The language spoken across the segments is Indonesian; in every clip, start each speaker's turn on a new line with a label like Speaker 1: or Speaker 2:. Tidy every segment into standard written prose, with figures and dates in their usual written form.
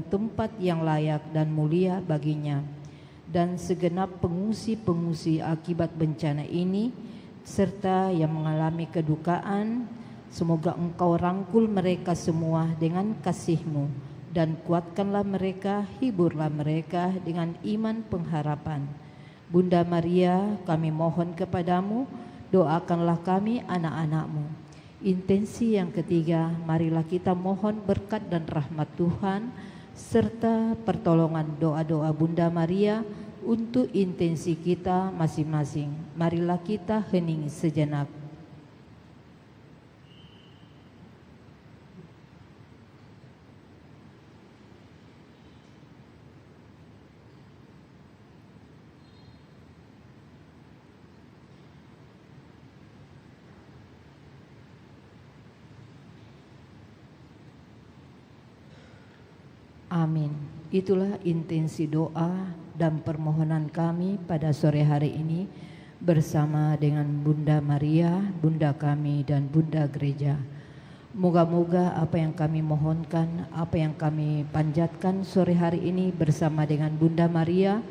Speaker 1: tempat yang layak dan mulia baginya. Dan segenap pengungsi-pengungsi akibat bencana ini serta yang mengalami kedukaan, semoga Engkau rangkul mereka semua dengan kasih-Mu dan kuatkanlah mereka, hiburlah mereka dengan iman pengharapan. Bunda Maria, kami mohon kepadamu, doakanlah kami anak-anak-Mu. Intensi yang ketiga, marilah kita mohon berkat dan rahmat Tuhan serta pertolongan doa-doa Bunda Maria untuk intensi kita masing-masing. Marilah kita hening sejenak. Amin. Itulah intensi doa dan permohonan kami pada sore hari ini bersama dengan Bunda Maria, Bunda kami dan Bunda Gereja. Moga-moga apa yang kami mohonkan, apa yang kami panjatkan sore hari ini bersama dengan Bunda Maria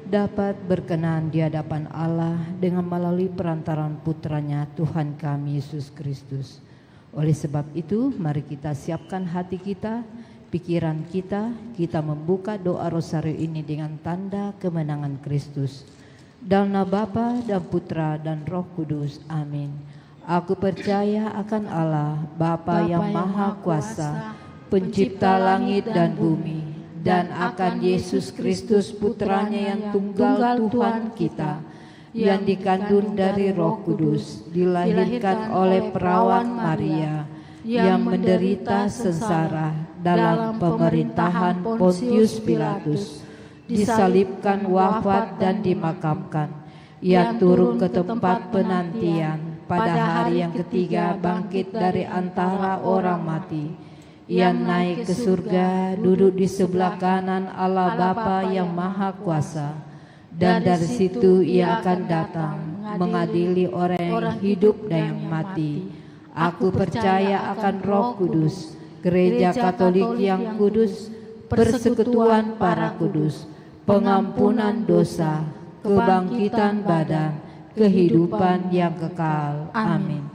Speaker 1: dapat berkenan di hadapan Allah dengan melalui perantaraan putranya Tuhan kami Yesus Kristus. Oleh sebab itu, mari kita siapkan hati kita, pikiran kita membuka doa rosario ini dengan tanda kemenangan Kristus. Dalam nama Bapa dan Putra dan Roh Kudus. Amin. Aku percaya akan Allah, Bapa yang Maha Kuasa, pencipta langit dan bumi, dan akan Yesus Kristus putranya yang tunggal Tuhan kita, yang dikandung dari Roh Kudus, dilahirkan oleh perawan Maria, yang menderita sengsara dalam pemerintahan Pontius Pilatus, disalibkan, wafat dan dimakamkan. Ia turun ke tempat penantian, pada hari yang ketiga bangkit dari antara orang mati. Ia naik ke surga, duduk di sebelah kanan Allah Bapa yang Maha Kuasa, dan dari situ ia akan datang mengadili orang yang hidup dan yang mati. Aku percaya akan Roh Kudus, Gereja Katolik yang kudus, persekutuan para kudus, pengampunan dosa, kebangkitan badan, kehidupan yang kekal. Amin.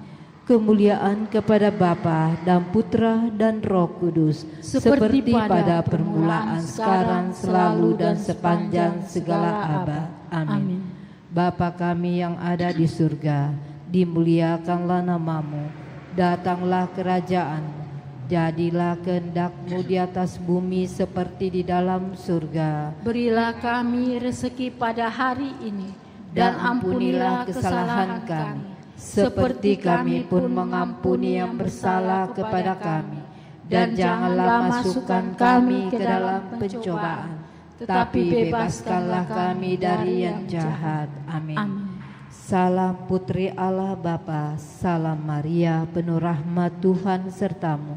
Speaker 1: Kemuliaan kepada Bapa dan Putra dan Roh Kudus, seperti pada permulaan, sekarang, selalu dan sepanjang segala abad. Amin. Bapa kami yang ada di surga, dimuliakanlah nama-Mu. Datanglah kerajaan-Mu, jadilah kehendak-Mu di atas bumi seperti di dalam surga.
Speaker 2: Berilah kami rezeki pada hari ini, dan ampunilah kesalahan kami, seperti kami pun mengampuni yang bersalah kepada kami. Dan janganlah masukkan kami ke dalam pencobaan, tetapi bebaskanlah kami dari yang jahat. Amin. Salam Putri Allah Bapa, salam Maria, penuh rahmat Tuhan sertamu.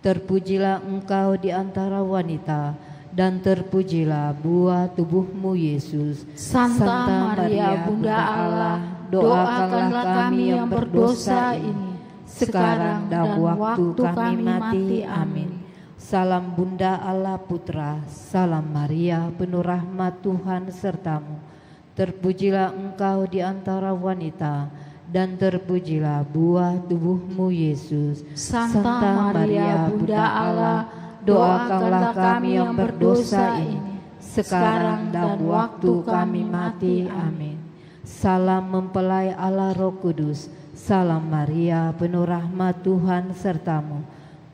Speaker 2: Terpujilah engkau di antara wanita, dan terpujilah buah tubuhmu Yesus. Santa Maria Bunda Allah, doakanlah kami yang berdosa ini, sekarang dan waktu kami mati. Amin.
Speaker 1: Salam Bunda Allah Putra, salam Maria, penuh rahmat Tuhan sertamu. Terpujilah engkau di antara wanita, dan terpujilah buah tubuhmu Yesus.
Speaker 2: Santa Maria Bunda Allah, doakanlah kami yang berdosa ini, sekarang dan waktu kami mati. Amin.
Speaker 1: Salam mempelai Allah Roh Kudus, salam Maria, penuh rahmat Tuhan sertamu.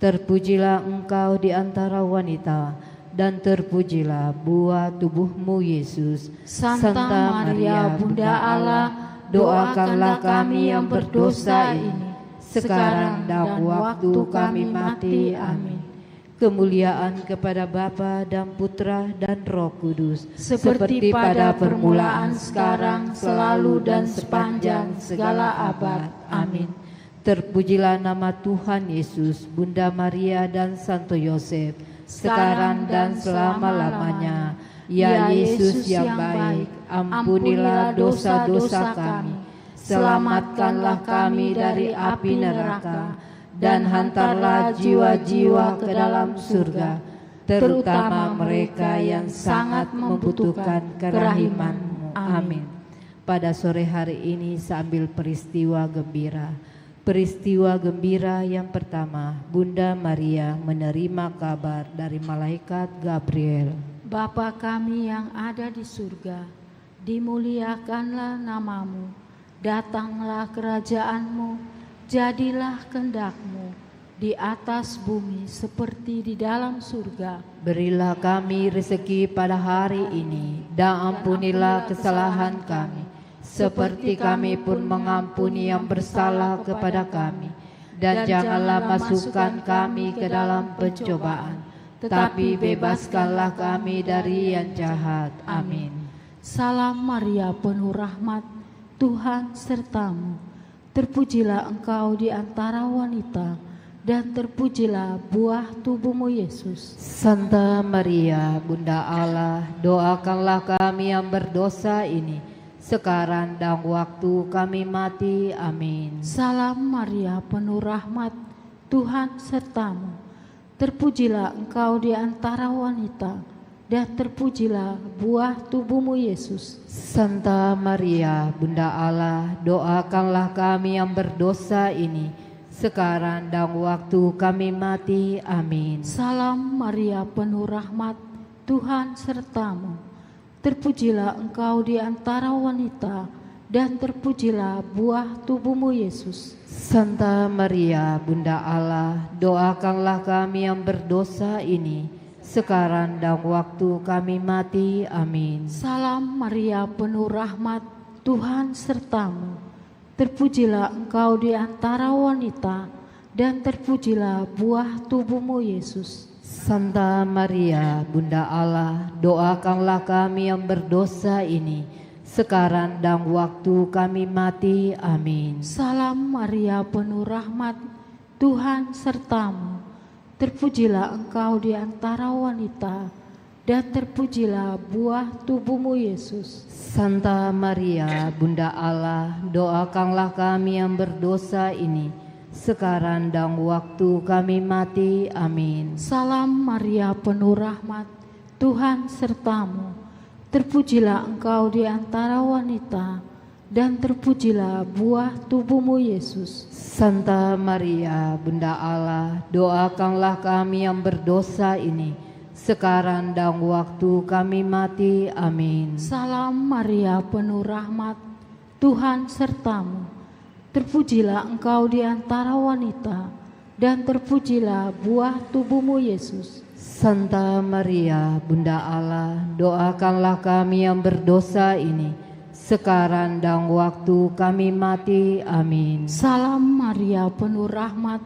Speaker 1: Terpujilah engkau di antara wanita, dan terpujilah buah tubuhmu Yesus.
Speaker 2: Santa Maria Bunda Allah, doakanlah kami yang berdosa ini, sekarang dan waktu kami mati. Amin.
Speaker 1: Kemuliaan kepada Bapa dan Putra dan Roh Kudus,
Speaker 2: seperti pada permulaan, sekarang, selalu dan sepanjang segala abad. Amin.
Speaker 1: Terpujilah nama Tuhan Yesus, Bunda Maria dan Santo Yosef, sekarang dan selama-lamanya. Ya Yesus yang baik, ampunilah dosa-dosa kami, selamatkanlah kami dari api neraka, dan hantarlah jiwa-jiwa ke dalam surga, terutama mereka yang sangat membutuhkan kerahiman-Mu. Amin. Pada sore hari ini sambil peristiwa gembira yang pertama, Bunda Maria menerima kabar dari malaikat Gabriel.
Speaker 2: Bapa kami yang ada di surga, dimuliakanlah nama-Mu, datanglah kerajaan-Mu, jadilah kehendak-Mu di atas bumi seperti di dalam surga.
Speaker 1: Berilah kami rezeki pada hari ini, dan ampunilah kesalahan kami, seperti kami pun mengampuni yang bersalah kepada kami. Dan janganlah masukkan kami ke dalam pencobaan, tetapi bebaskanlah kami dari yang jahat. Amin.
Speaker 2: Salam Maria, penuh rahmat, Tuhan serta-Mu. Terpujilah Engkau di antara wanita, dan terpujilah buah tubuh-Mu, Yesus.
Speaker 1: Santa Maria, Bunda Allah, doakanlah kami yang berdosa ini, sekarang dan waktu kami mati. Amin.
Speaker 2: Salam Maria, penuh rahmat, Tuhan serta-Mu. Terpujilah Engkau di antara wanita, dan terpujilah buah tubuh-Mu, Yesus.
Speaker 1: Santa Maria, Bunda Allah, doakanlah kami yang berdosa ini, sekarang dan waktu kami mati. Amin.
Speaker 2: Salam Maria, penuh rahmat, Tuhan serta-Mu. Terpujilah Engkau di antara wanita, dan terpujilah buah tubuh-Mu, Yesus.
Speaker 1: Santa Maria, Bunda Allah, doakanlah kami yang berdosa ini, sekarang dan waktu kami mati. Amin.
Speaker 2: Salam Maria, penuh rahmat, Tuhan serta-Mu. Terpujilah Engkau di antara wanita, dan terpujilah buah tubuh-Mu, Yesus.
Speaker 1: Santa Maria, Bunda Allah, doakanlah kami yang berdosa ini, sekarang dan waktu kami mati. Amin.
Speaker 2: Salam Maria, penuh rahmat, Tuhan serta-Mu. Terpujilah Engkau di antara wanita, dan terpujilah buah tubuh-Mu, Yesus.
Speaker 1: Santa Maria, Bunda Allah, doakanlah kami yang berdosa ini, sekarang dan waktu kami mati. Amin.
Speaker 2: Salam Maria, penuh rahmat, Tuhan serta-Mu. Terpujilah Engkau di antara wanita, dan terpujilah buah tubuh-Mu, Yesus.
Speaker 1: Santa Maria, Bunda Allah, doakanlah kami yang berdosa ini, sekarang dan waktu kami mati. Amin.
Speaker 2: Salam Maria, penuh rahmat, Tuhan serta-Mu. Terpujilah Engkau di antara wanita, dan terpujilah buah tubuh-Mu, Yesus.
Speaker 1: Santa Maria, Bunda Allah, doakanlah kami yang berdosa ini, sekarang dan waktu kami mati. Amin.
Speaker 2: Salam Maria, penuh rahmat,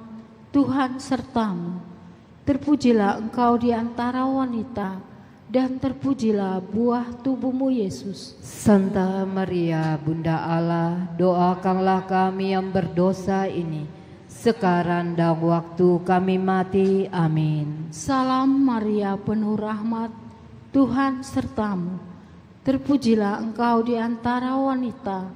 Speaker 2: Tuhan serta-Mu. Terpujilah Engkau di antara wanita, dan terpujilah buah tubuh-Mu, Yesus.
Speaker 1: Santa Maria, Bunda Allah, doakanlah kami yang berdosa ini, sekarang dan waktu kami mati. Amin.
Speaker 2: Salam Maria, penuh rahmat, Tuhan serta-Mu. Terpujilah Engkau di antara wanita,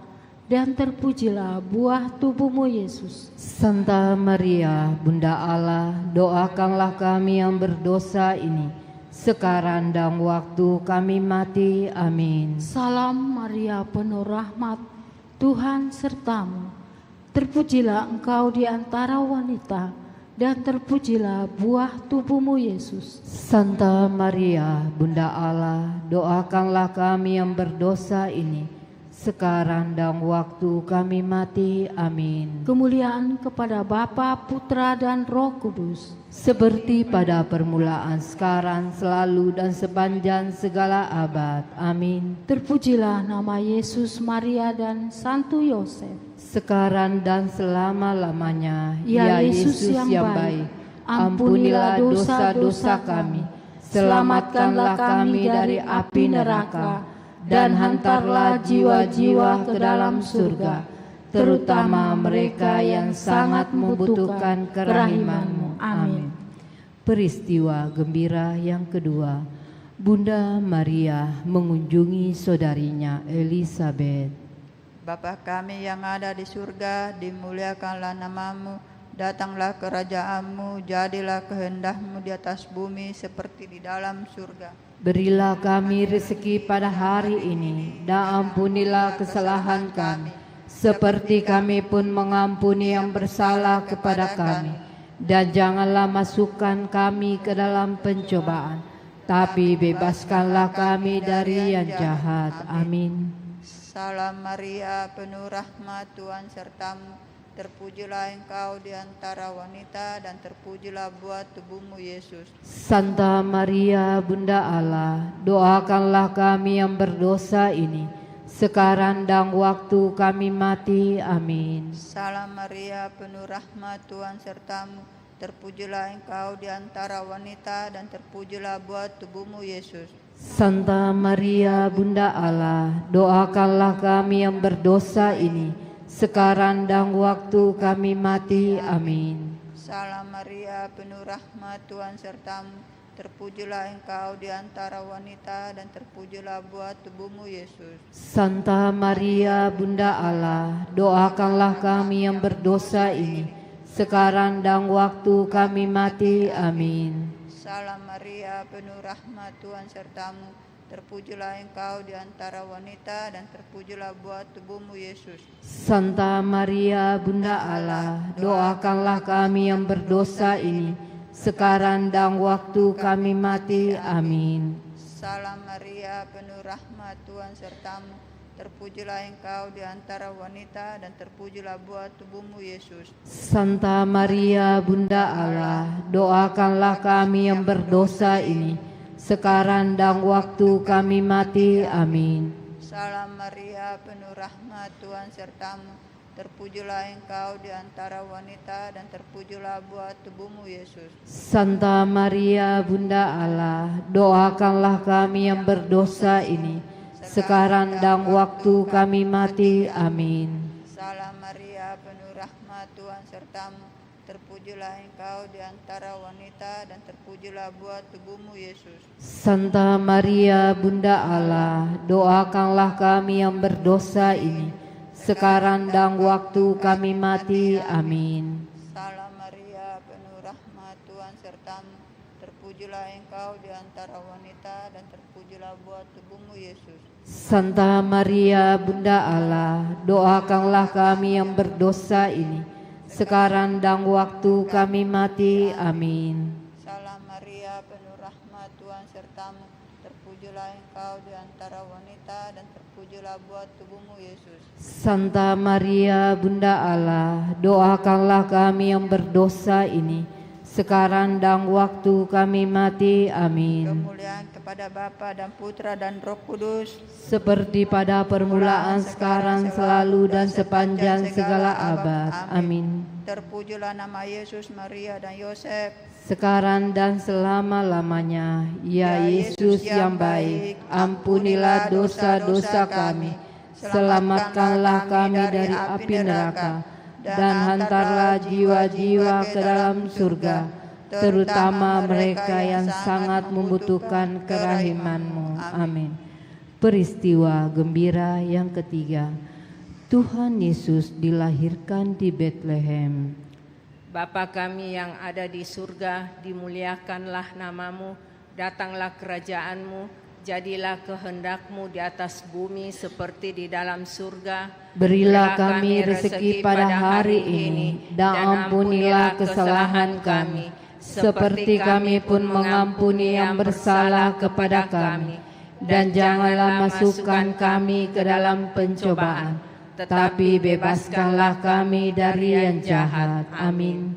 Speaker 2: dan terpujilah buah tubuh-Mu, Yesus.
Speaker 1: Santa Maria, Bunda Allah, doakanlah kami yang berdosa ini, sekarang dan waktu kami mati. Amin.
Speaker 2: Salam Maria, penuh rahmat, Tuhan serta-Mu. Terpujilah Engkau di antara wanita, dan terpujilah buah tubuh-Mu, Yesus.
Speaker 1: Santa Maria, Bunda Allah, doakanlah kami yang berdosa ini, sekarang dan waktu kami mati. Amin.
Speaker 2: Kemuliaan kepada Bapa, Putra, dan Roh Kudus,
Speaker 1: seperti pada permulaan, sekarang, selalu, dan sepanjang segala abad. Amin.
Speaker 2: Terpujilah nama Yesus, Maria, dan Santo Yosef,
Speaker 1: sekarang dan selama-lamanya.
Speaker 2: Ya Yesus yang baik, ampunilah dosa-dosa kami, selamatkanlah kami dari api neraka, dan hantarlah jiwa-jiwa ke dalam surga, terutama mereka yang sangat membutuhkan kerahiman-Mu. Amin.
Speaker 1: Peristiwa gembira yang kedua, Bunda Maria mengunjungi saudarinya Elisabeth.
Speaker 3: Bapa kami yang ada di surga, dimuliakanlah nama-Mu, Datanglah kerajaan-Mu, jadilah kehendak-Mu di atas bumi seperti di dalam surga.
Speaker 1: Berilah kami rezeki pada hari ini, dan ampunilah kesalahan kami, seperti kami pun mengampuni yang bersalah kepada kami. Dan janganlah masukkan kami ke dalam pencobaan, tapi bebaskanlah kami dari yang jahat. Amin.
Speaker 3: Salam Maria, penuh rahmat, Tuhan sertamu. Terpujilah engkau di antara wanita, dan terpujilah buah tubuhmu, Yesus.
Speaker 1: Santa Maria, Bunda Allah, doakanlah kami yang berdosa ini, sekarang dan waktu kami mati. Amin.
Speaker 3: Salam Maria, penuh rahmat, Tuhan sertamu. Terpujilah engkau di antara wanita, dan terpujilah buah tubuhmu, Yesus.
Speaker 1: Santa Maria, Bunda Allah, doakanlah kami yang berdosa ini, sekarang dan waktu kami mati. Amin.
Speaker 3: Salam Maria, penuh rahmat, Tuhan sertamu. Terpujilah engkau di antara wanita, dan terpujilah buah tubuhmu, Yesus.
Speaker 1: Santa Maria, Bunda Allah, doakanlah kami yang berdosa ini, sekarang dan waktu kami mati. Amin.
Speaker 3: Salam Maria, penuh rahmat, Tuhan sertamu. Terpujilah engkau di antara wanita, dan terpujilah buah tubuhmu, Yesus.
Speaker 1: Santa Maria, Bunda Allah, doakanlah kami yang berdosa ini, sekarang dan waktu kami mati. Amin.
Speaker 3: Salam Maria, penuh rahmat, Tuhan sertamu. Terpujilah engkau di antara wanita, dan terpujilah buah tubuhmu, Yesus.
Speaker 1: Santa Maria, Bunda Allah, doakanlah kami yang berdosa ini, sekarang dan waktu kami mati. Amin.
Speaker 3: Salam Maria, penuh rahmat, Tuhan sertamu. Terpujilah engkau di antara wanita, dan terpujilah buah tubuhmu, Yesus.
Speaker 1: Santa Maria, Bunda Allah, doakanlah kami yang berdosa ini, sekarang dan waktu kami mati. Amin.
Speaker 3: Salam Maria, penuh rahmat, Tuhan sertamu. Terpujilah engkau di antara wanita, dan terpujilah buah tubuhmu, Yesus.
Speaker 1: Santa Maria, Bunda Allah, doakanlah kami yang berdosa ini, sekarang dan waktu kami mati. Amin.
Speaker 3: Salam Maria, penuh rahmat, Tuhan sertamu. Terpujilah engkau di antara wanita, dan terpujilah buah tubuhmu, Yesus.
Speaker 1: Santa Maria, Bunda Allah, doakanlah kami yang berdosa ini, sekarang dan waktu kami mati. Amin.
Speaker 3: Salam Maria, penuh rahmat, Tuhan sertamu. Terpujilah engkau di antara wanita, dan terpujilah buah tubuhmu, Yesus.
Speaker 1: Santa Maria, Bunda Allah, doakanlah kami yang berdosa ini, sekarang dan waktu kami mati. Amin.
Speaker 3: Kemuliaan kepada Bapa dan Putra dan Roh Kudus,
Speaker 1: seperti pada permulaan, sekarang, selalu, dan sepanjang segala abad. Amin.
Speaker 3: Terpujilah nama Yesus, Maria, dan Yosef,
Speaker 1: sekarang dan selama-lamanya. Ya Yesus yang baik, ampunilah dosa-dosa kami, selamatkanlah kami dari api neraka, dan hantarlah jiwa-jiwa ke dalam surga, terutama mereka yang sangat membutuhkan kerahiman-Mu. Amin. Peristiwa gembira yang ketiga, Tuhan Yesus dilahirkan di Betlehem.
Speaker 2: Bapa kami yang ada di surga, dimuliakanlah nama-Mu, datanglah kerajaan-Mu, jadilah kehendak-Mu di atas bumi seperti di dalam surga.
Speaker 1: Berilah kami rezeki pada hari ini, dan ampunilah kesalahan kami, seperti kami pun mengampuni yang bersalah kepada kami. Dan janganlah masukkan kami ke dalam pencobaan, tetapi bebaskanlah kami dari yang jahat. Amin.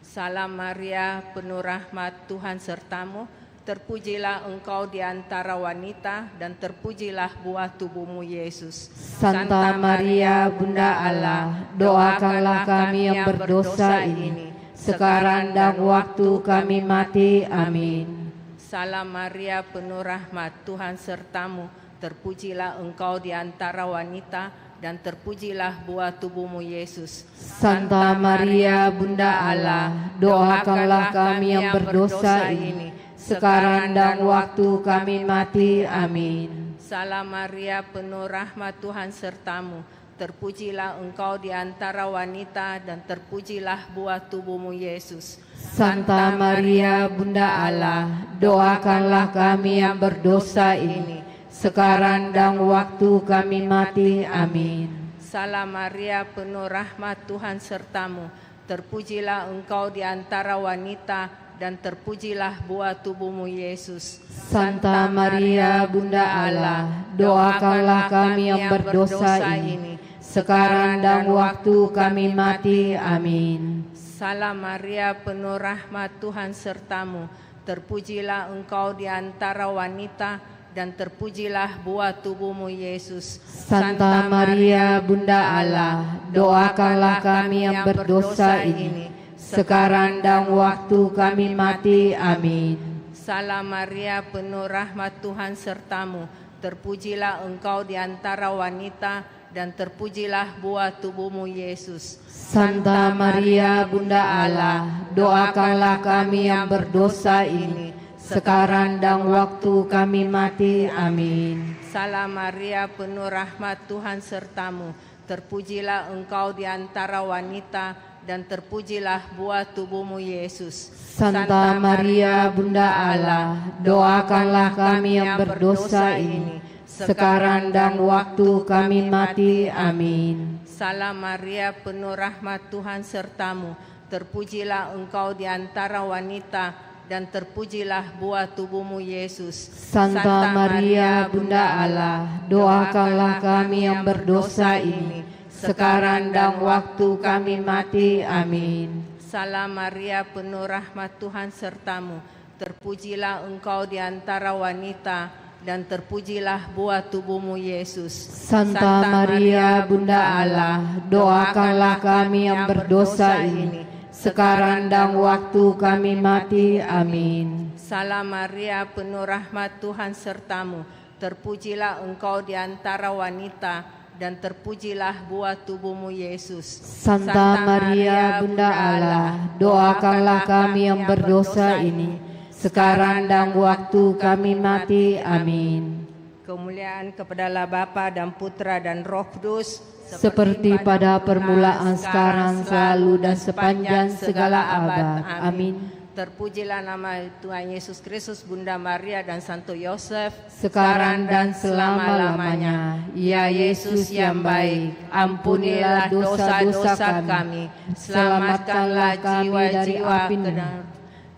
Speaker 2: Salam Maria, penuh rahmat, Tuhan sertamu. Terpujilah engkau di antara wanita, dan terpujilah buah tubuhmu, Yesus.
Speaker 1: Santa Maria, Bunda Allah, doakanlah kami yang berdosa ini, sekarang dan waktu kami mati. Amin.
Speaker 2: Salam Maria, penuh rahmat, Tuhan sertamu. Terpujilah engkau di antara wanita, dan terpujilah buah tubuhmu, Yesus.
Speaker 1: Santa Maria, Bunda Allah, doakanlah kami yang berdosa ini, sekarang dan waktu kami mati. Amin.
Speaker 2: Salam Maria, penuh rahmat, Tuhan sertamu. terpujilah Engkau di antara wanita, dan terpujilah buah tubuhmu Yesus.
Speaker 1: Santa Maria, Bunda Allah, doakanlah kami yang berdosa ini, sekarang dan waktu kami mati. Amin.
Speaker 2: Salam Maria, penuh rahmat, Tuhan sertamu. Terpujilah Engkau di antara wanita, dan terpujilah buah tubuhmu Yesus.
Speaker 1: Santa Maria, Bunda Allah, doakanlah kami yang berdosa ini, sekarang dan waktu kami mati. Amin.
Speaker 2: Salam Maria, penuh rahmat, Tuhan sertamu. Terpujilah Engkau di antara wanita, dan terpujilah buah tubuhmu Yesus.
Speaker 1: Santa Maria, Bunda Allah, doakanlah kami yang berdosa ini, sekarang dan waktu kami mati. Amin.
Speaker 2: Salam Maria, penuh rahmat, Tuhan sertamu. Terpujilah Engkau di antara wanita, dan terpujilah buah tubuhmu Yesus.
Speaker 1: Santa Maria, Bunda Allah, doakanlah kami yang berdosa ini, sekarang dan waktu kami mati. Amin.
Speaker 2: Salam Maria, penuh rahmat, Tuhan sertamu. Terpujilah Engkau di antara wanita, dan terpujilah buah tubuhmu Yesus.
Speaker 1: Santa Maria, Bunda Allah, doakanlah kami yang berdosa ini, sekarang dan waktu kami mati. Amin.
Speaker 2: Salam Maria, penuh rahmat, Tuhan sertamu. Terpujilah Engkau di antara wanita, dan terpujilah buah tubuhmu Yesus.
Speaker 1: Santa Maria, Bunda Allah, doakanlah kami yang berdosa ini, sekarang dan waktu kami mati. Amin.
Speaker 2: Salam Maria, penuh rahmat, Tuhan sertamu. Terpujilah Engkau di antara wanita, dan terpujilah buah tubuhmu Yesus.
Speaker 1: Santa Maria, Bunda Allah, doakanlah kami yang berdosa ini, sekarang dan waktu kami mati. Amin.
Speaker 2: Salam Maria, penuh rahmat, Tuhan sertamu. Terpujilah Engkau di antara wanita, dan terpujilah buah tubuhmu Yesus.
Speaker 1: Santa Maria, Bunda Allah, doakanlah kami yang berdosa ini, sekarang dan waktu kami mati. Amin.
Speaker 2: Kemuliaan kepada Allah Bapa dan Putra dan Roh Kudus,
Speaker 1: seperti pada permulaan, sekarang, selalu, dan sepanjang segala abad. Amin.
Speaker 2: Terpujilah nama Tuhan Yesus Kristus, Bunda Maria dan Santo Yosef,
Speaker 1: sekarang dan selama-lamanya. Ya Yesus yang baik, ampunilah dosa-dosa kami, selamatkanlah kami dari api neraka,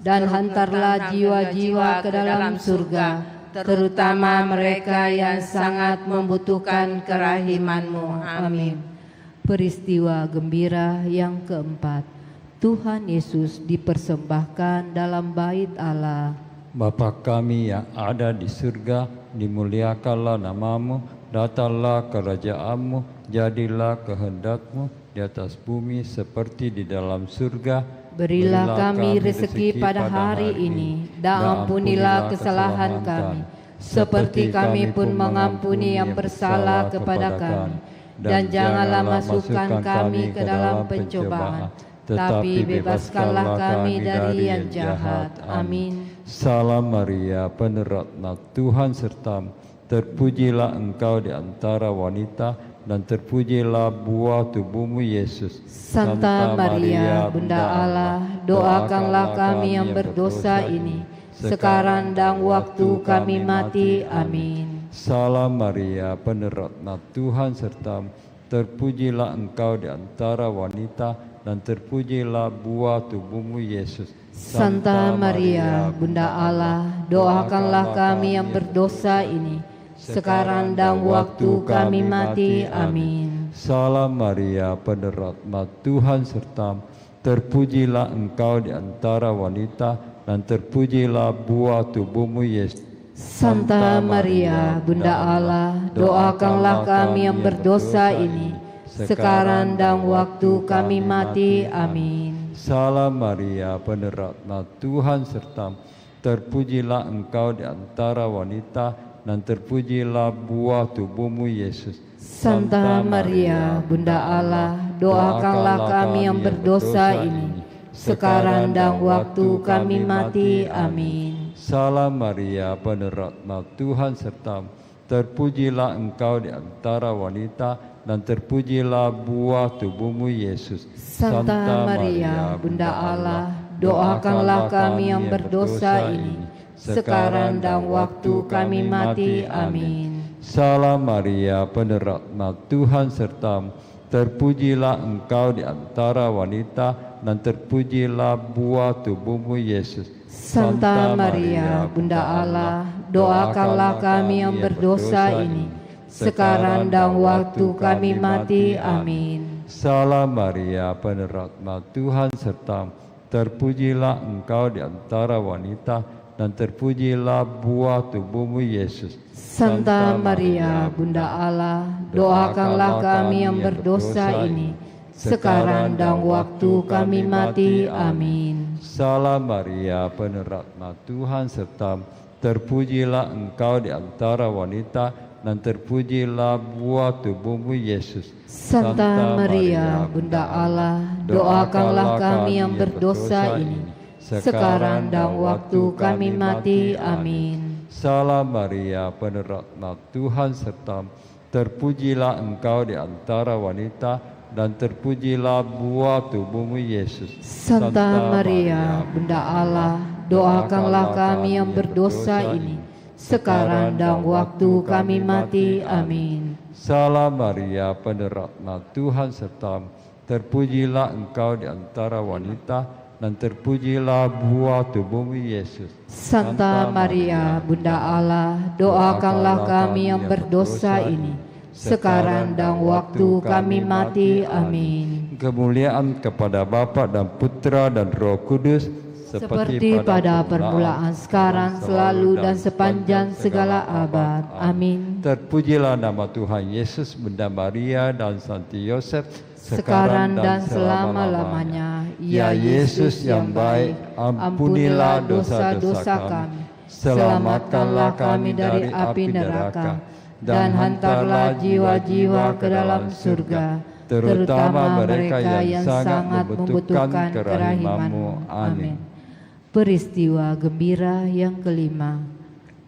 Speaker 1: dan hantarlah jiwa-jiwa ke dalam surga, terutama mereka yang sangat membutuhkan kerahiman-Mu. Amin. Peristiwa gembira yang keempat, Tuhan Yesus dipersembahkan dalam bait Allah.
Speaker 4: Bapa kami yang ada di surga, dimuliakanlah nama-Mu, datanglah kerajaan-Mu, jadilah kehendak-Mu di atas bumi seperti di dalam surga.
Speaker 1: Berilah kami rezeki pada hari ini, dan ampunilah kesalahan kami, seperti kami pun mengampuni yang bersalah kepada kami. Dan janganlah masukkan kami ke dalam pencobaan, tetapi bebaskanlah kami dari yang jahat. Amin.
Speaker 4: Salam Maria, penuh rahmat, Tuhan sertamu. Terpujilah Engkau di antara wanita, dan terpujilah buah tubuhmu Yesus.
Speaker 1: Santa Maria, Bunda Allah, doakanlah kami yang berdosa ini, sekarang dan waktu kami mati. Amin.
Speaker 4: Salam Maria, penuh rahmat, Tuhan sertamu. Terpujilah Engkau di antara wanita, dan terpujilah buah tubuhmu Yesus.
Speaker 1: Santa Maria, Bunda Allah, doakanlah kami yang berdosa ini, sekarang dan waktu kami mati. Amin.
Speaker 4: Salam Maria, penuh rahmat, Tuhan sertamu. Terpujilah Engkau di antara wanita, dan terpujilah buah tubuhmu Yesus.
Speaker 1: Santa Maria, Bunda Allah, doakanlah kami yang berdosa ini, sekarang dan waktu kami mati. Amin.
Speaker 4: Salam Maria, penuh rahmat, Tuhan sertamu. Terpujilah Engkau di antara wanita, dan terpujilah buah tubuhmu Yesus.
Speaker 1: Santa Maria, Bunda Allah, doakanlah kami yang berdosa ini, sekarang dan waktu kami mati. Amin.
Speaker 4: Salam Maria, penuh rahmat, Tuhan sertamu. Terpujilah Engkau di antara wanita, dan terpujilah buah tubuhmu Yesus.
Speaker 1: Santa Maria, Bunda Allah, doakanlah kami yang berdosa ini, sekarang dan waktu kami mati. Amin.
Speaker 4: Salam Maria, penuh rahmat, Tuhan sertamu, terpujilah engkau di antara wanita, dan terpujilah buah tubuhmu Yesus.
Speaker 1: Santa Maria, Bunda Allah, doakanlah kami yang berdosa ini, sekarang dan waktu kami mati. Amin.
Speaker 4: Salam Maria, penuh rahmat, Tuhan sertamu, terpujilah engkau di antara wanita, dan terpujilah buah tubuhmu Yesus.
Speaker 1: Santa Maria, Bunda Allah, doakanlah kami yang berdosa ini, sekarang dan waktu kami mati. Amin.
Speaker 4: Salam Maria, penuh rahmat, Tuhan sertamu, terpujilah engkau di antara wanita, dan terpujilah buah tubuhmu Yesus.
Speaker 1: Santa Maria, Bunda Allah, doakanlah kami yang berdosa ini, sekarang dan waktu kami mati. Amin.
Speaker 4: Salam Maria, penuh rahmat, Tuhan sertamu, terpujilah engkau di antara wanita, dan terpujilah buah tubuhmu Yesus.
Speaker 1: Santa Maria, Bunda Allah, doakanlah kami yang berdosa ini, sekarang dan waktu kami mati. Amin.
Speaker 4: Salam Maria, penuh rahmat, Tuhan sertamu, terpujilah engkau di antara wanita, dan terpujilah buah tubuhmu Yesus.
Speaker 1: Santa Maria, Bunda Allah, doakanlah kami yang berdosa ini, sekarang dan waktu kami mati. Amin.
Speaker 4: Kemuliaan kepada Bapa dan Putra dan Roh Kudus,
Speaker 1: seperti pada permulaan, sekarang, selalu, dan sepanjang segala abad. Amin.
Speaker 4: Terpujilah nama Tuhan Yesus, Bunda Maria, dan Santi Yosef,
Speaker 1: sekarang dan selama-lamanya.
Speaker 4: Ya Yesus yang baik, ampunilah dosa-dosa kami, selamatkanlah kami dari api neraka, dan hantarlah jiwa-jiwa ke dalam surga, terutama mereka yang sangat membutuhkan kerahiman-Mu. Amin.
Speaker 1: Peristiwa gembira yang kelima,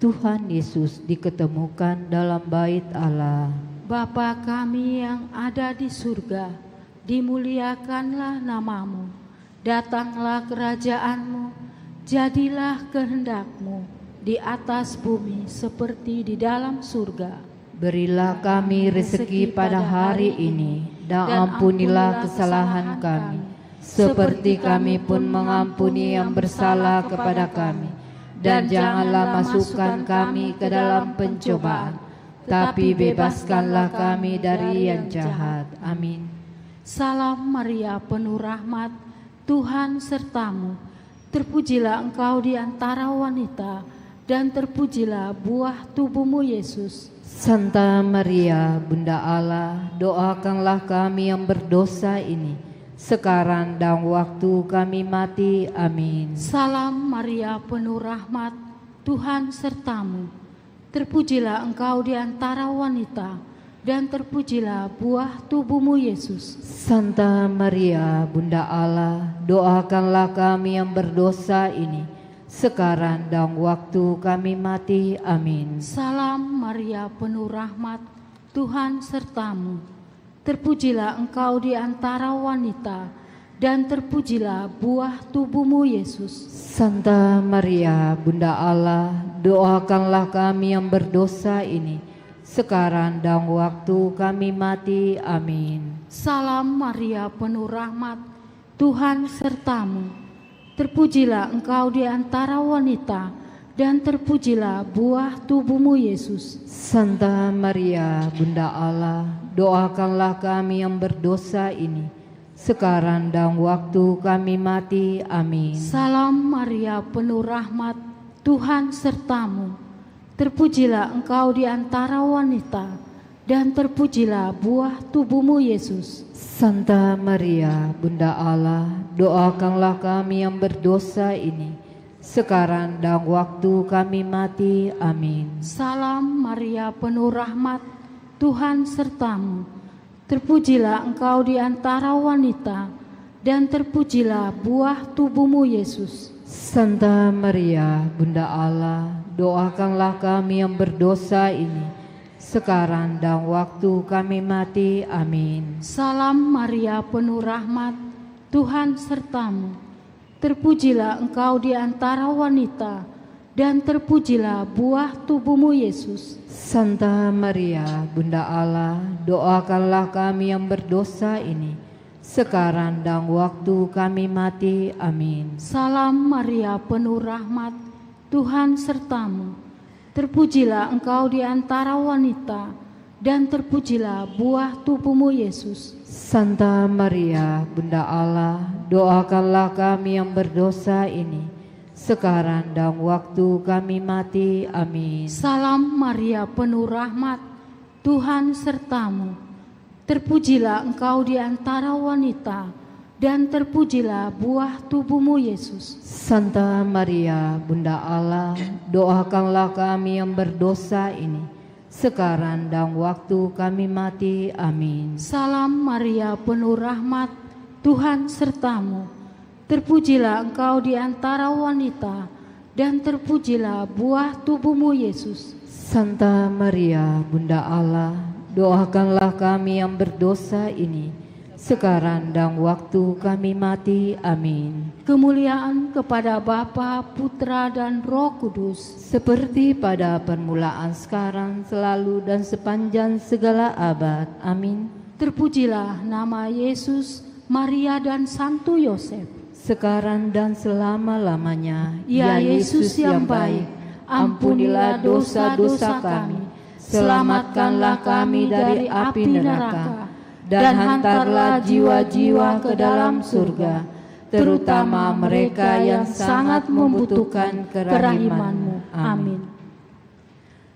Speaker 1: Tuhan Yesus diketemukan dalam bait Allah.
Speaker 2: Bapa kami yang ada di surga, dimuliakanlah nama-Mu, datanglah kerajaan-Mu, jadilah kehendak-Mu di atas bumi seperti di dalam surga.
Speaker 1: Berilah kami rezeki pada hari ini, dan ampunilah kesalahan kami, seperti kami pun mengampuni yang bersalah kepada kami. Dan janganlah masukkan kami ke dalam pencobaan, tapi bebaskanlah kami dari yang jahat. Amin.
Speaker 2: Salam Maria, penuh rahmat, Tuhan sertamu, terpujilah engkau di antara wanita, dan terpujilah buah tubuhmu Yesus.
Speaker 1: Santa Maria, Bunda Allah, doakanlah kami yang berdosa ini, sekarang dan waktu kami mati. Amin.
Speaker 2: Salam Maria, penuh rahmat, Tuhan sertamu, terpujilah engkau di antara wanita, dan terpujilah buah tubuhmu Yesus.
Speaker 1: Santa Maria, Bunda Allah, doakanlah kami yang berdosa ini, sekarang dan waktu kami mati. Amin.
Speaker 2: Salam Maria, penuh rahmat, Tuhan sertamu, terpujilah engkau di antara wanita, dan terpujilah buah tubuhmu Yesus.
Speaker 1: Santa Maria, Bunda Allah, doakanlah kami yang berdosa ini, sekarang dan waktu kami mati. Amin.
Speaker 2: Salam Maria, penuh rahmat, Tuhan sertamu, terpujilah engkau di antara wanita, dan terpujilah buah tubuhmu Yesus.
Speaker 1: Santa Maria, Bunda Allah, doakanlah kami yang berdosa ini, sekarang dan waktu kami mati. Amin.
Speaker 2: Salam Maria, penuh rahmat, Tuhan sertamu, terpujilah engkau di antara wanita, dan terpujilah buah tubuhmu Yesus.
Speaker 1: Santa Maria, Bunda Allah, doakanlah kami yang berdosa ini, sekarang dan waktu kami mati. Amin.
Speaker 2: Salam Maria, penuh rahmat, Tuhan sertamu, terpujilah engkau di antara wanita, dan terpujilah buah tubuhmu Yesus.
Speaker 1: Santa Maria, Bunda Allah, doakanlah kami yang berdosa ini, sekarang dan waktu kami mati. Amin.
Speaker 2: Salam Maria, penuh rahmat, Tuhan sertamu. Terpujilah engkau di antara wanita, dan terpujilah buah tubuhmu Yesus.
Speaker 1: Santa Maria, Bunda Allah, doakanlah kami yang berdosa ini, sekarang dan waktu kami mati. Amin.
Speaker 2: Salam Maria, penuh rahmat, Tuhan sertamu. Terpujilah engkau di antara wanita, dan terpujilah buah tubuhmu Yesus.
Speaker 1: Santa Maria, Bunda Allah, doakanlah kami yang berdosa ini, sekarang dan waktu kami mati. Amin.
Speaker 2: Salam Maria, penuh rahmat, Tuhan sertamu. Terpujilah engkau di antara wanita, dan terpujilah buah tubuhmu Yesus.
Speaker 1: Santa Maria, Bunda Allah, doakanlah kami yang berdosa ini, sekarang dan waktu kami mati. Amin.
Speaker 2: Salam Maria, penuh rahmat, Tuhan sertamu. Terpujilah engkau di antara wanita, dan terpujilah buah tubuhmu Yesus.
Speaker 1: Santa Maria, Bunda Allah, doakanlah kami yang berdosa ini, sekarang dan waktu kami mati. Amin.
Speaker 2: Kemuliaan kepada Bapa, Putra, dan Roh Kudus,
Speaker 1: Seperti pada permulaan, sekarang, selalu, dan sepanjang segala abad. Amin.
Speaker 2: terpujilah nama Yesus, Maria, dan Santo Yosef.
Speaker 1: Sekarang dan selama-lamanya.
Speaker 2: Ya Yesus yang baik, ampunilah dosa-dosa kami, selamatkanlah kami dari api neraka, dan hantarlah jiwa-jiwa ke dalam surga, terutama mereka yang sangat membutuhkan kerahiman-Mu. Amin.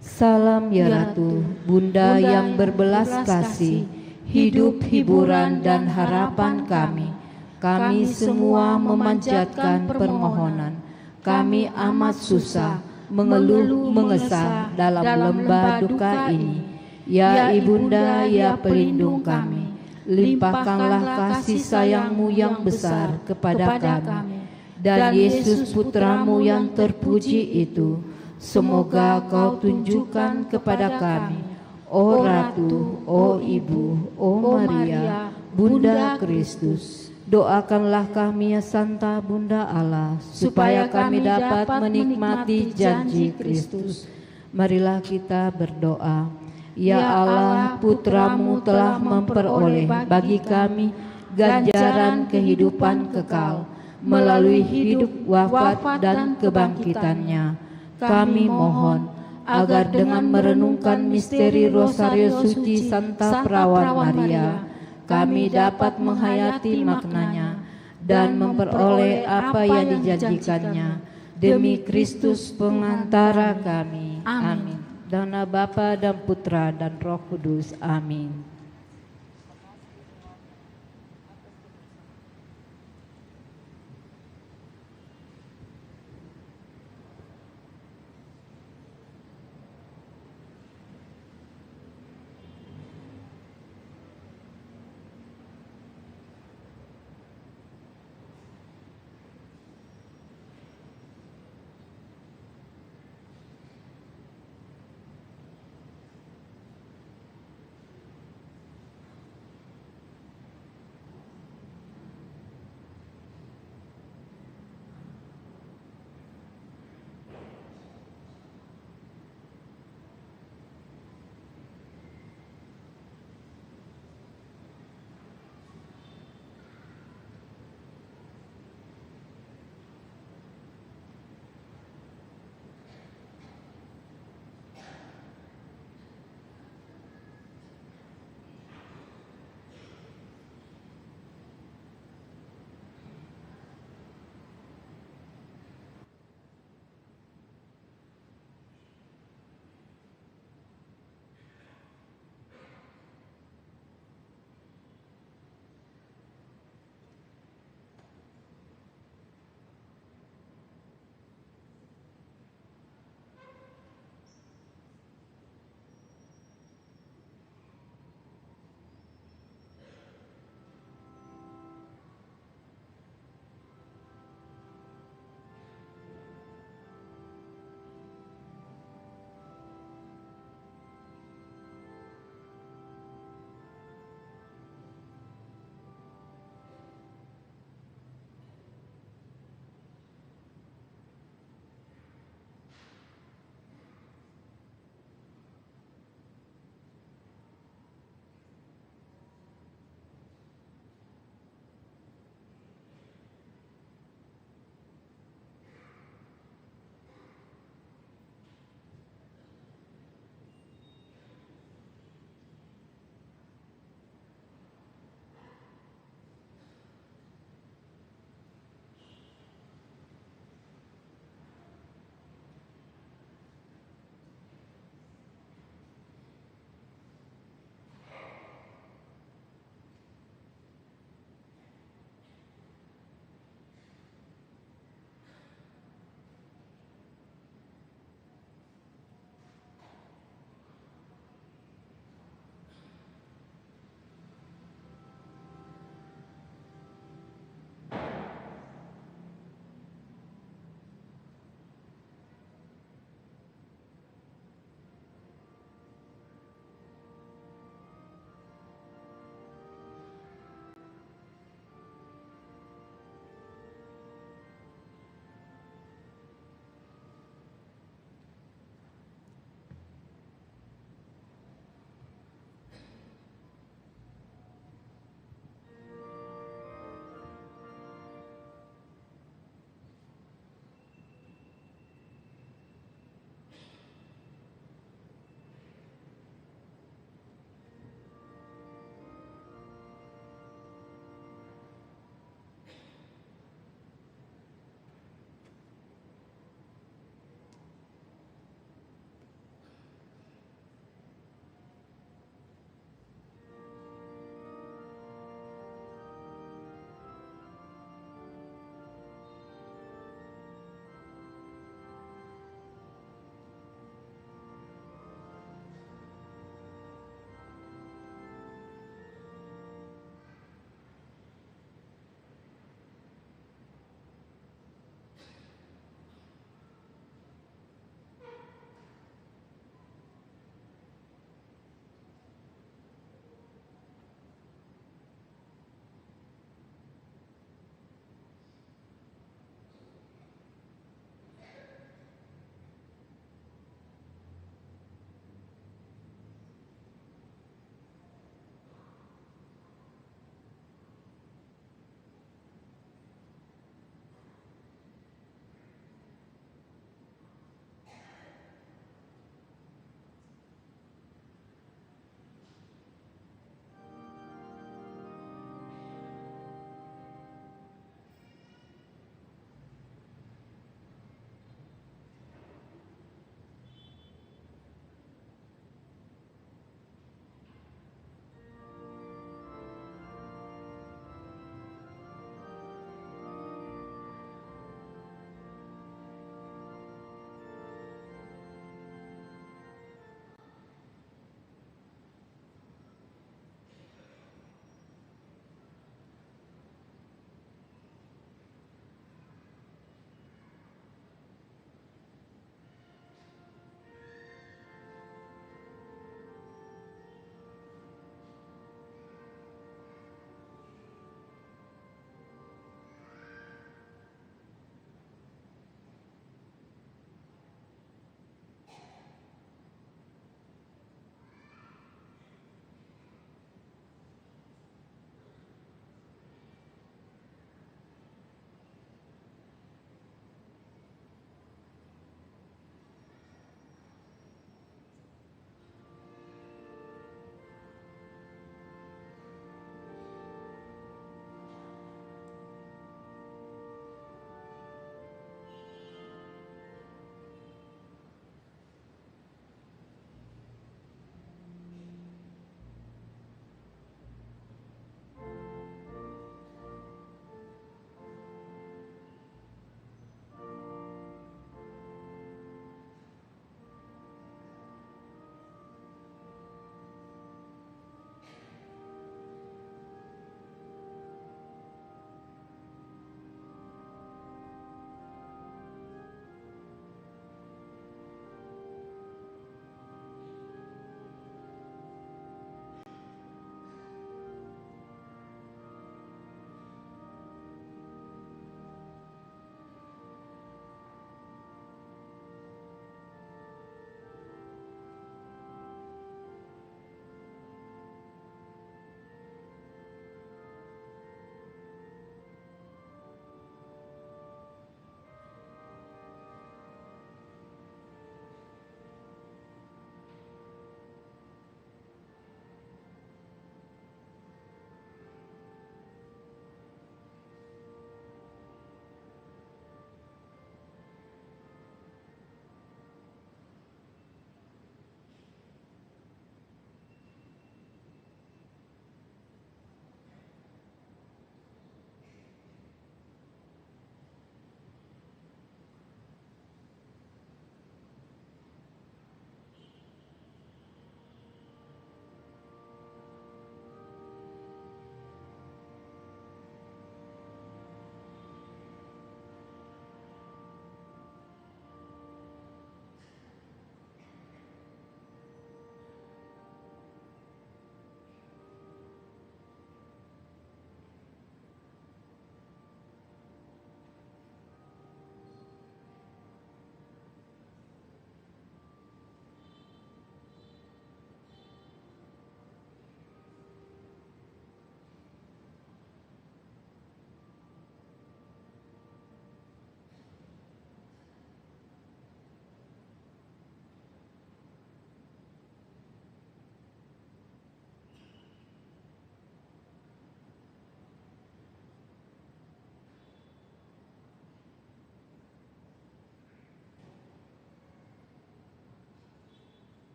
Speaker 1: Salam ya Ratu, Bunda yang berbelas kasih, hidup, hiburan, dan harapan kami. Kami semua memanjatkan permohonan. Kami amat susah, mengeluh, mengesah dalam lembah duka ini. Ya Ibunda, ya pelindung kami, limpahkanlah kasih sayang-Mu yang besar kepada kami. Dan Yesus Putra-Mu yang terpuji itu, semoga Kau tunjukkan kepada kami, O Ratu, O Ibu, O Maria, Bunda Kristus. Doakanlah kami ya Santa Bunda Allah, supaya kami dapat menikmati janji Kristus. Marilah kita berdoa. Ya Allah, Putra-Mu telah memperoleh bagi kami ganjaran kehidupan kekal melalui hidup, wafat, dan kebangkitannya. Kami mohon agar dengan merenungkan misteri Rosario Suci Santa Perawan Maria, kami dapat menghayati maknanya dan memperoleh apa yang dijanjikannya. Demi Kristus pengantara kami. Amin. Dan nama Bapa dan Putra dan Roh Kudus. Amin.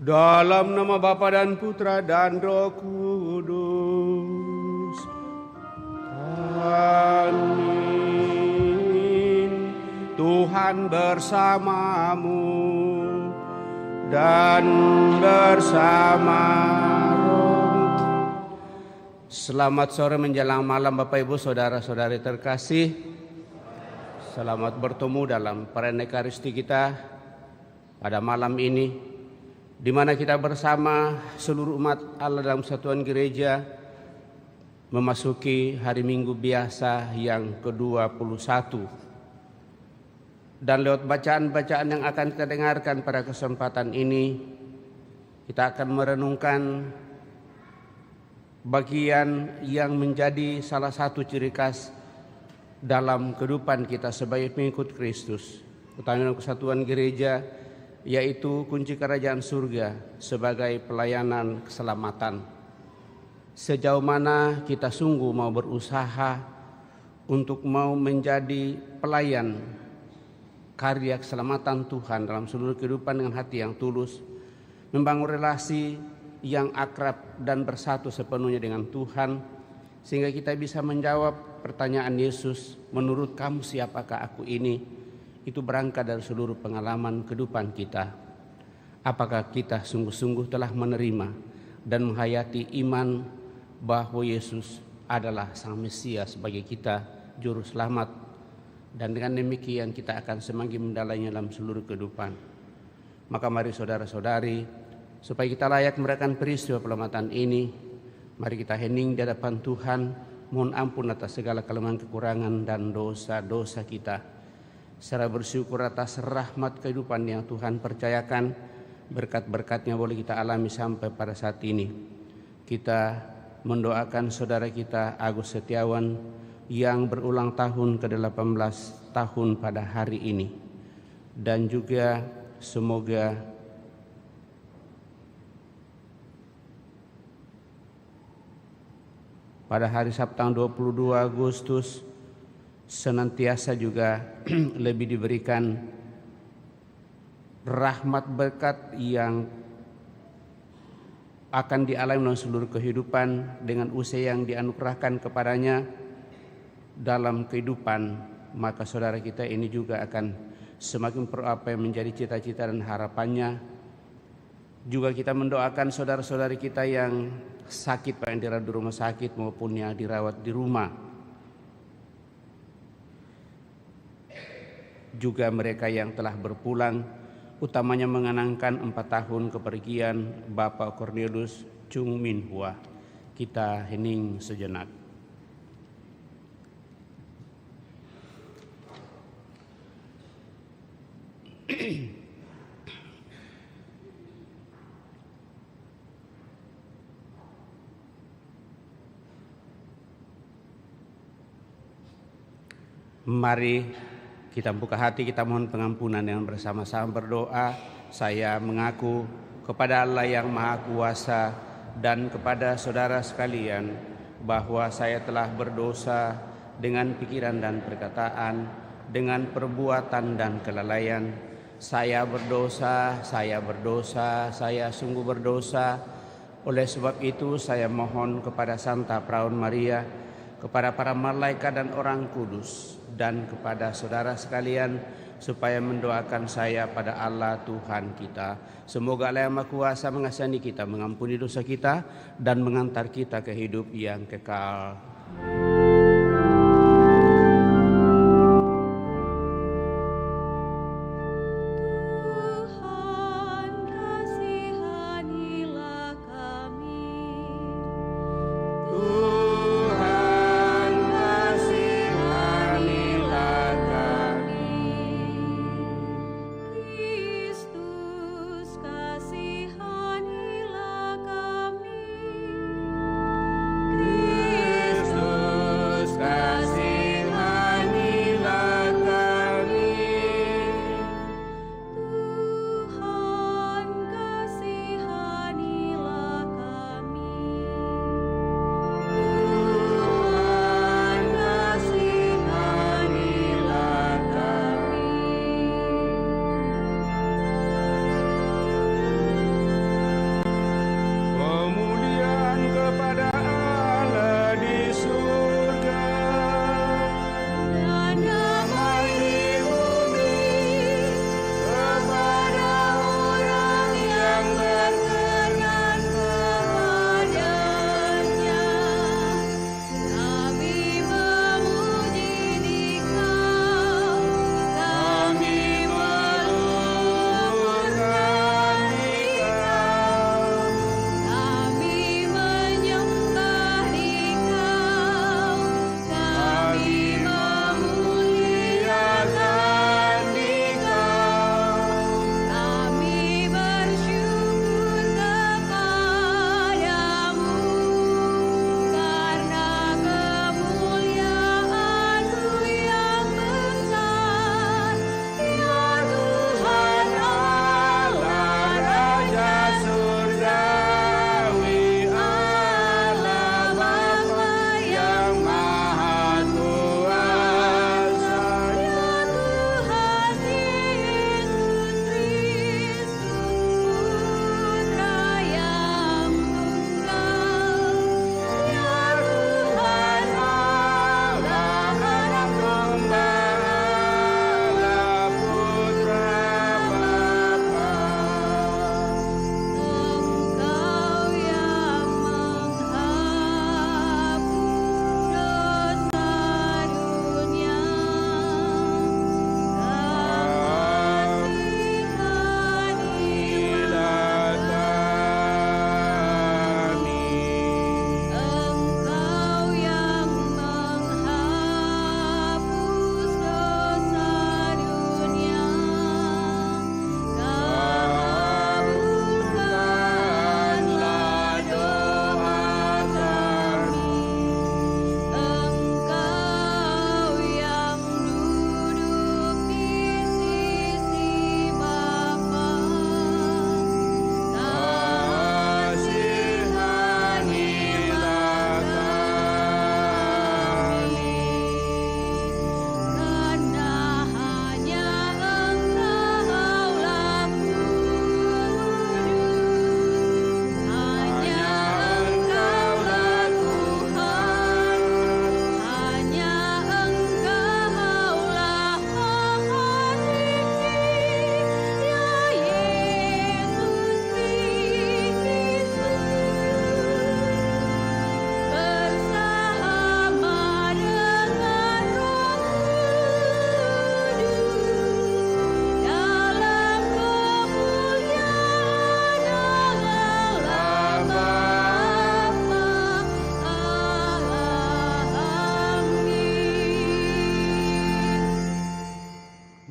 Speaker 5: Dalam nama Bapa dan Putra dan Roh Kudus. Amin. Tuhan bersamamu dan bersama rohmu. Selamat sore menjelang malam Bapak Ibu Saudara-saudari terkasih. Selamat bertemu dalam perayaan Ekaristi kita pada malam ini, di mana kita bersama seluruh umat Allah dalam satuan gereja memasuki hari Minggu biasa yang ke-21. Dan lewat bacaan-bacaan yang akan kita dengarkan pada kesempatan ini, kita akan merenungkan bagian yang menjadi salah satu ciri khas dalam kehidupan kita sebagai pengikut Kristus, utama kesatuan gereja, yaitu kunci kerajaan surga sebagai pelayanan keselamatan. Sejauh mana kita sungguh mau berusaha untuk mau menjadi pelayan karya keselamatan Tuhan dalam seluruh kehidupan dengan hati yang tulus, membangun relasi yang akrab dan bersatu sepenuhnya dengan Tuhan, sehingga kita bisa menjawab pertanyaan Yesus, menurut kamu siapakah aku ini? Itu berangkat dari seluruh pengalaman kehidupan kita. Apakah kita sungguh-sungguh telah menerima dan menghayati iman bahwa Yesus adalah Sang Mesias bagi kita, Juru Selamat, dan dengan demikian kita akan semakin mendalainya dalam seluruh kehidupan. Maka mari saudara-saudari, supaya kita layak merayakan peristiwa penyelamatan ini, mari kita hening di hadapan Tuhan, mohon ampun atas segala kelemahan, kekurangan, dan dosa-dosa kita, serta bersyukur atas rahmat kehidupan yang Tuhan percayakan. Berkat-berkatnya boleh kita alami sampai pada saat ini. Kita mendoakan saudara kita Agus Setiawan yang berulang tahun ke-18 tahun pada hari ini. Dan juga semoga pada hari Sabtu tanggal 22 Agustus senantiasa juga lebih diberikan rahmat berkat yang akan dialami dalam seluruh kehidupan dengan usia yang dianugerahkan kepadanya dalam kehidupan. Maka saudara kita ini juga akan semakin apa yang menjadi cita-cita dan harapannya. Juga kita mendoakan saudara-saudari kita yang sakit, baik yang dirawat di rumah sakit maupun yang dirawat di rumah. Juga mereka yang telah berpulang, utamanya mengenangkan 4 tahun kepergian Bapak Cornelius Chung Min Hua. Kita hening sejenak. Mari kita buka hati, kita mohon pengampunan yang bersama-sama berdoa. Saya mengaku kepada Allah yang Maha Kuasa dan kepada saudara sekalian bahwa saya telah berdosa dengan pikiran dan perkataan, dengan perbuatan dan kelalaian. Saya berdosa, saya sungguh berdosa. Oleh sebab itu saya mohon kepada Santa Perawan Maria, kepada para malaikat dan orang kudus, dan kepada saudara sekalian supaya mendoakan saya pada Allah Tuhan kita. Semoga Allah yang Maha Kuasa mengasihani kita, mengampuni dosa kita, dan mengantar kita ke hidup yang kekal.
Speaker 6: Kristus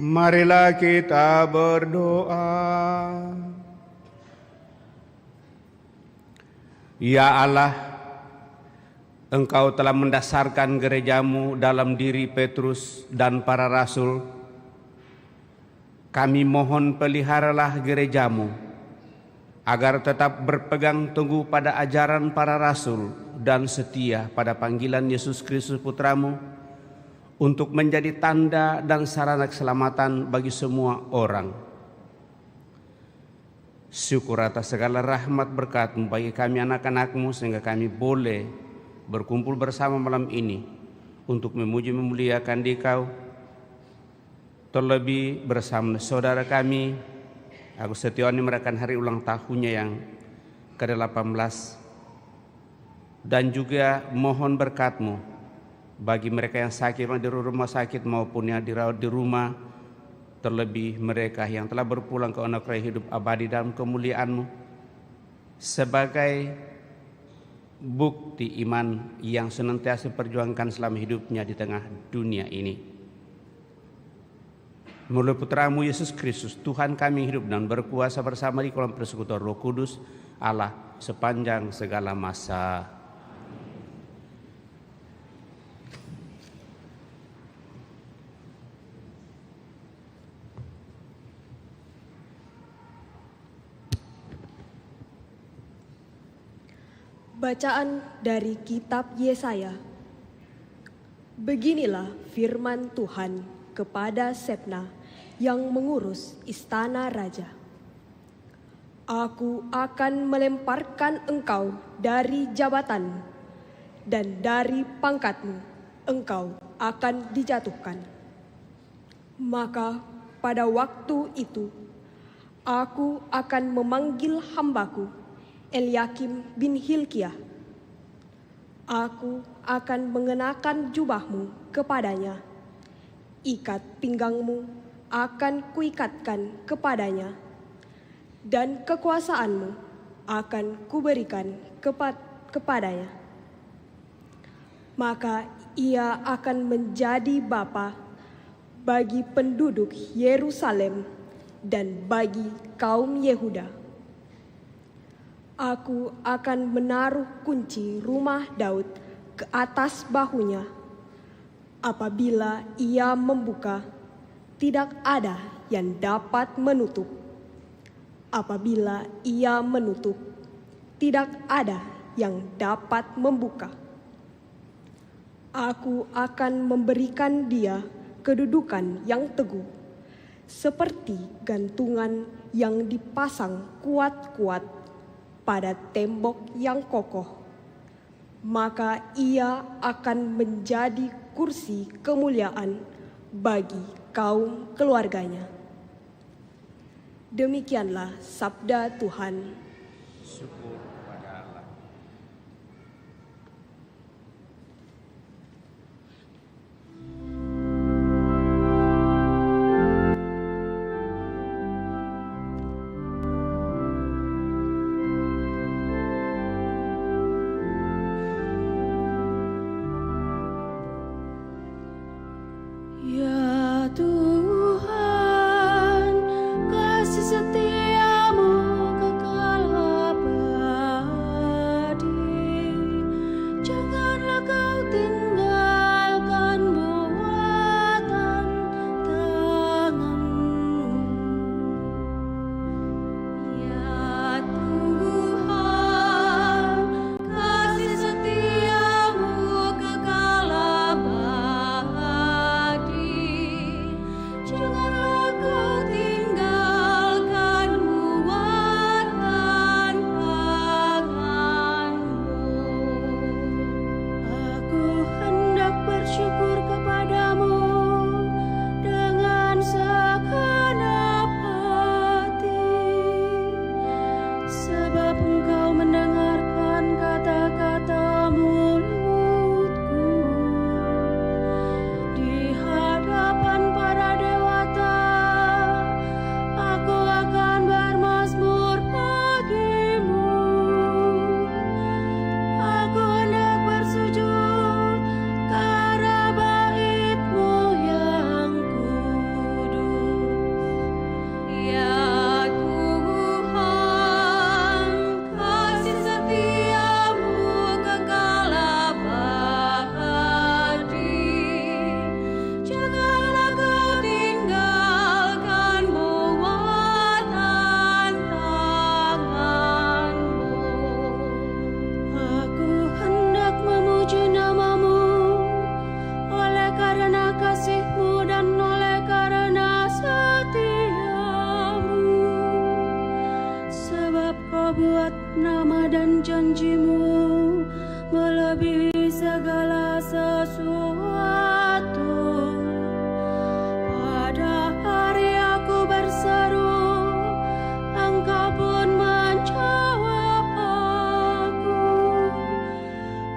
Speaker 5: Marilah kita berdoa. Ya Allah, Engkau telah mendasarkan gerejamu dalam diri Petrus dan para rasul. Kami mohon peliharalah gerejamu, agar tetap berpegang teguh pada ajaran para rasul dan setia pada panggilan Yesus Kristus Putramu, untuk menjadi tanda dan sarana keselamatan bagi semua orang. Syukur atas segala rahmat berkat-Mu bagi kami anak-anak-Mu, sehingga kami boleh berkumpul bersama malam ini untuk memuji memuliakan Dikau. Terlebih bersama saudara kami Agus Setiawan merayakan hari ulang tahunnya yang ke-18. Dan juga mohon berkat-Mu bagi mereka yang sakit di rumah sakit maupun yang dirawat di rumah, terlebih mereka yang telah berpulang ke anugerah hidup abadi dalam kemuliaan-Mu, sebagai bukti iman yang senantiasa perjuangkan selama hidupnya di tengah dunia ini. Melalui Putra-Mu Yesus Kristus, Tuhan kami hidup dan berkuasa bersama di kolam persekutuan Roh Kudus Allah sepanjang segala masa.
Speaker 6: Bacaan dari kitab Yesaya. Beginilah firman Tuhan kepada Sebna yang mengurus istana raja. Aku akan melemparkan engkau dari jabatan, dan dari pangkatmu engkau akan dijatuhkan. Maka pada waktu itu aku akan memanggil hambaku Eliakim bin Hilkiah. Aku akan mengenakan jubahmu kepadanya, ikat pinggangmu akan kuikatkan kepadanya, dan kekuasaanmu akan kuberikan kepadanya. Maka ia akan menjadi bapa bagi penduduk Yerusalem dan bagi kaum Yehuda. Aku akan menaruh kunci rumah Daud ke atas bahunya. Apabila ia membuka, tidak ada yang dapat menutup. Apabila ia menutup, tidak ada yang dapat membuka. Aku akan memberikan dia kedudukan yang teguh, seperti gantungan yang dipasang kuat-kuat pada tembok yang kokoh. Maka ia akan menjadi kursi kemuliaan bagi kaum keluarganya. Demikianlah sabda Tuhan.
Speaker 5: Syukur kepada Allah.
Speaker 2: Ya Tuhan, kasih setiamu kekal abadi. Janganlah kau tinggalkan buatan tanganmu. Ya Tuhan, kasih setiamu kekal abadi.
Speaker 7: janjimu melebihi segala sesuatu. Pada hari aku berseru, Engkau pun menjawab aku.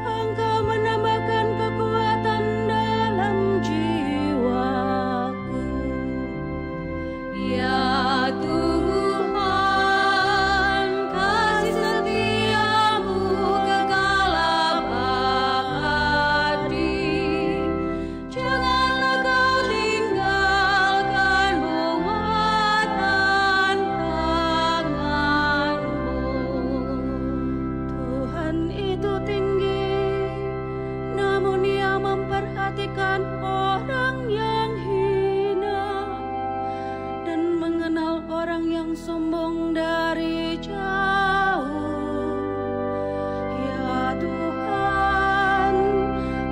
Speaker 7: Engkau menambahkan kekuatan dalam jiwaku. Ya Tuhan, kasih setiamu kekal abadi. Janganlah kau tinggalkan muatan tanganmu. Tuhan itu tinggi, namun Ia memperhatikan orang yang hina dan mengenal orang yang sombong dari jauh. Ya Tuhan,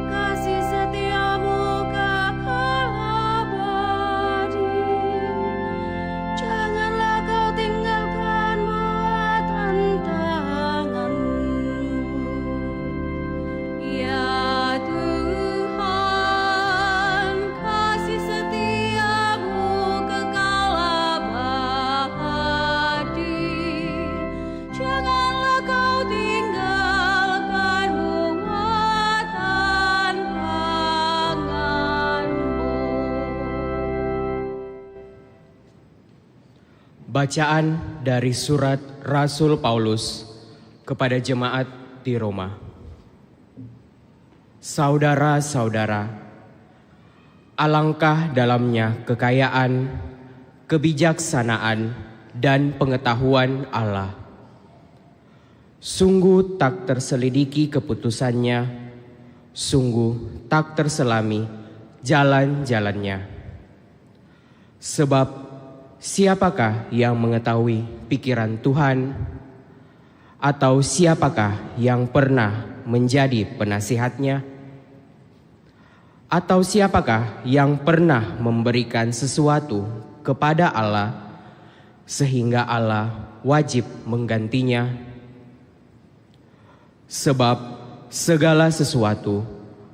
Speaker 7: kasih setiamu kekal abadi. Janganlah kau tinggalkan buatan tanganmu. Ya Tuhan, kasih setiamu kekal abadi. Janganlah kau tinggalkan muatan tanganmu.
Speaker 8: Bacaan dari surat Rasul Paulus kepada jemaat di Roma. Saudara-saudara, alangkah dalamnya kekayaan, kebijaksanaan, dan pengetahuan Allah. Sungguh tak terselidiki keputusannya, sungguh tak terselami jalan-jalannya. Sebab siapakah yang mengetahui pikiran Tuhan? Atau siapakah yang pernah menjadi penasihatnya? Atau siapakah yang pernah memberikan sesuatu kepada Allah sehingga Allah wajib menggantinya? Sebab segala sesuatu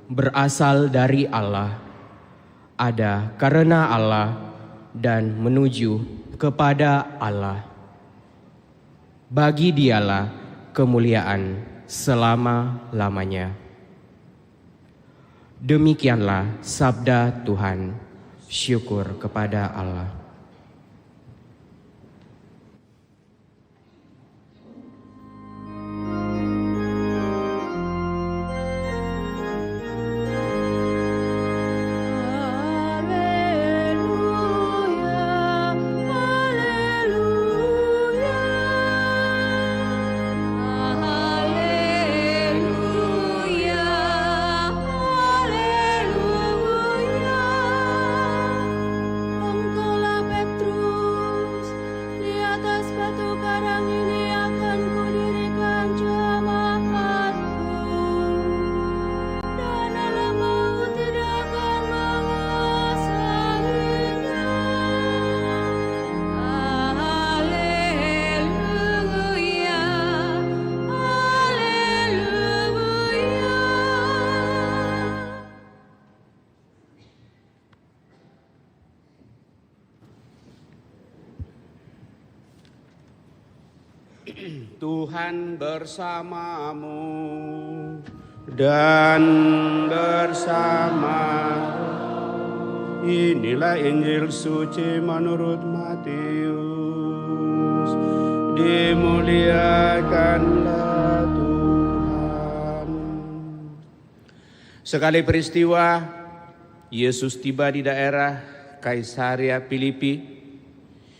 Speaker 8: berasal dari Allah, ada karena Allah, dan menuju kepada Allah. Bagi Dialah kemuliaan selama-lamanya. Demikianlah sabda Tuhan. Syukur kepada Allah.
Speaker 5: Tuhan bersamamu dan bersama. Inilah Injil suci menurut Matius. Dimuliakanlah Tuhan. Sekali peristiwa, Yesus tiba di daerah Kaisarea Filipi.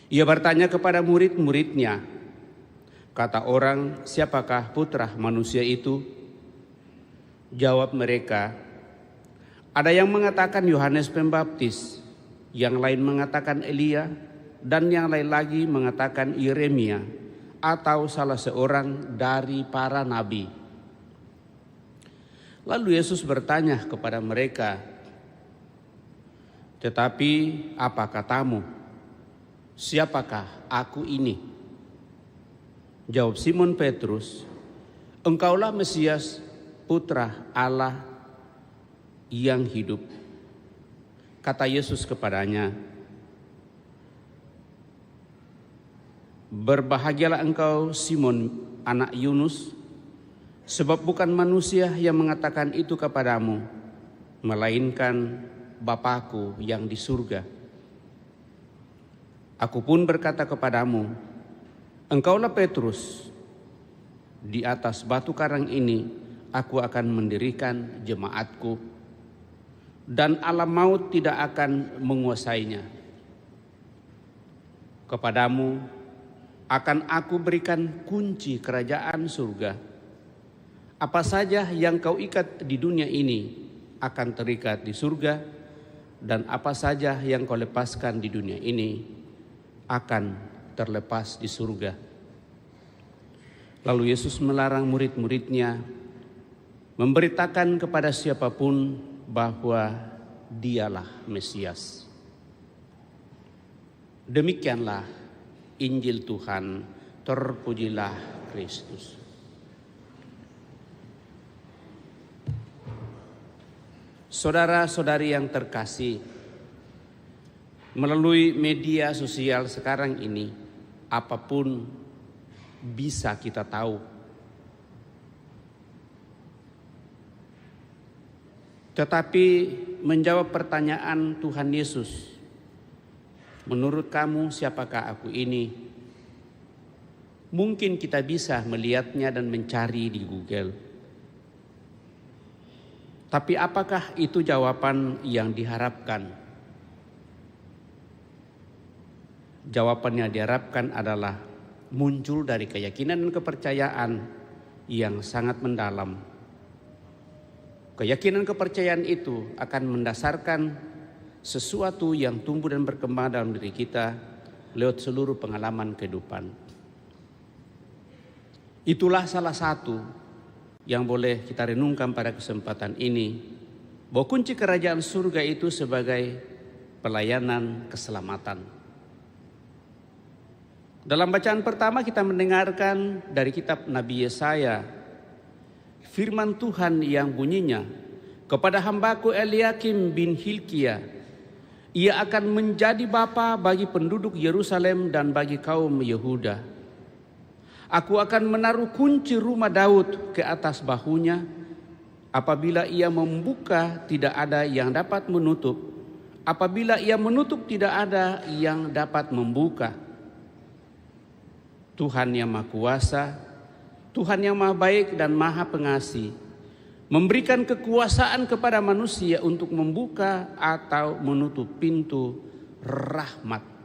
Speaker 5: Ia bertanya kepada murid-muridnya, kata orang, siapakah putra manusia itu? Jawab mereka, ada yang mengatakan Yohanes Pembaptis, yang lain mengatakan Elia, dan yang lain lagi mengatakan Yeremia, atau salah seorang dari para nabi. Lalu Yesus bertanya kepada mereka, tetapi apa katamu? Siapakah aku ini? Jawab Simon Petrus, Engkaulah Mesias, Putra Allah yang hidup. Kata Yesus kepadanya, berbahagialah engkau Simon anak Yunus, sebab bukan manusia yang mengatakan itu kepadamu, melainkan Bapa-Ku yang di surga. Aku pun berkata kepadamu, engkaulah Petrus, di atas batu karang ini aku akan mendirikan jemaatku, dan alam maut tidak akan menguasainya. Kepadamu akan aku berikan kunci kerajaan surga. Apa saja yang kau ikat di dunia ini akan terikat di surga, dan apa saja yang kau lepaskan di dunia ini akan terlepas di surga. Lalu Yesus melarang murid-muridnya memberitakan kepada siapapun bahwa dialah Mesias. Demikianlah Injil Tuhan, terpujilah Kristus. Saudara-saudari yang terkasih, melalui media sosial sekarang ini, apapun bisa kita tahu. Tetapi menjawab pertanyaan Tuhan Yesus, menurut kamu siapakah aku ini? Mungkin kita bisa melihatnya dan mencari di Google. Tapi apakah itu jawaban yang diharapkan? Jawaban yang diharapkan adalah muncul dari keyakinan dan kepercayaan yang sangat mendalam. Keyakinan kepercayaan itu akan mendasarkan sesuatu yang tumbuh dan berkembang dalam diri kita lewat seluruh pengalaman kehidupan. Itulah salah satu yang boleh kita renungkan pada kesempatan ini, bahwa kunci kerajaan surga itu sebagai pelayanan keselamatan. Dalam bacaan pertama kita mendengarkan dari kitab Nabi Yesaya, firman Tuhan yang bunyinya, kepada hambaku Eliakim bin Hilkia, ia akan menjadi bapa bagi penduduk Yerusalem dan bagi kaum Yehuda. Aku akan menaruh kunci rumah Daud ke atas bahunya. Apabila ia membuka, tidak ada yang dapat menutup. Apabila ia menutup, tidak ada yang dapat membuka. Tuhan yang Maha Kuasa, Tuhan yang Maha Baik dan Maha Pengasih, memberikan kekuasaan kepada manusia untuk membuka atau menutup pintu rahmat.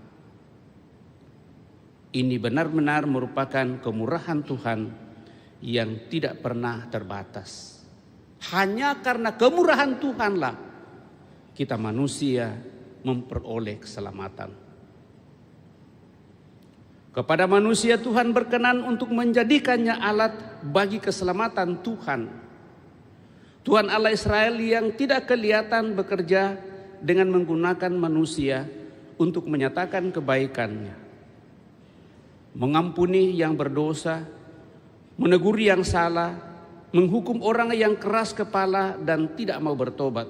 Speaker 5: Ini benar-benar merupakan kemurahan Tuhan yang tidak pernah terbatas. Hanya karena kemurahan Tuhanlah kita manusia memperoleh keselamatan. Kepada manusia Tuhan berkenan untuk menjadikannya alat bagi keselamatan Tuhan. Tuhan Allah Israel yang tidak kelihatan bekerja dengan menggunakan manusia untuk menyatakan kebaikannya. Mengampuni yang berdosa, menegur yang salah, menghukum orang yang keras kepala dan tidak mau bertobat.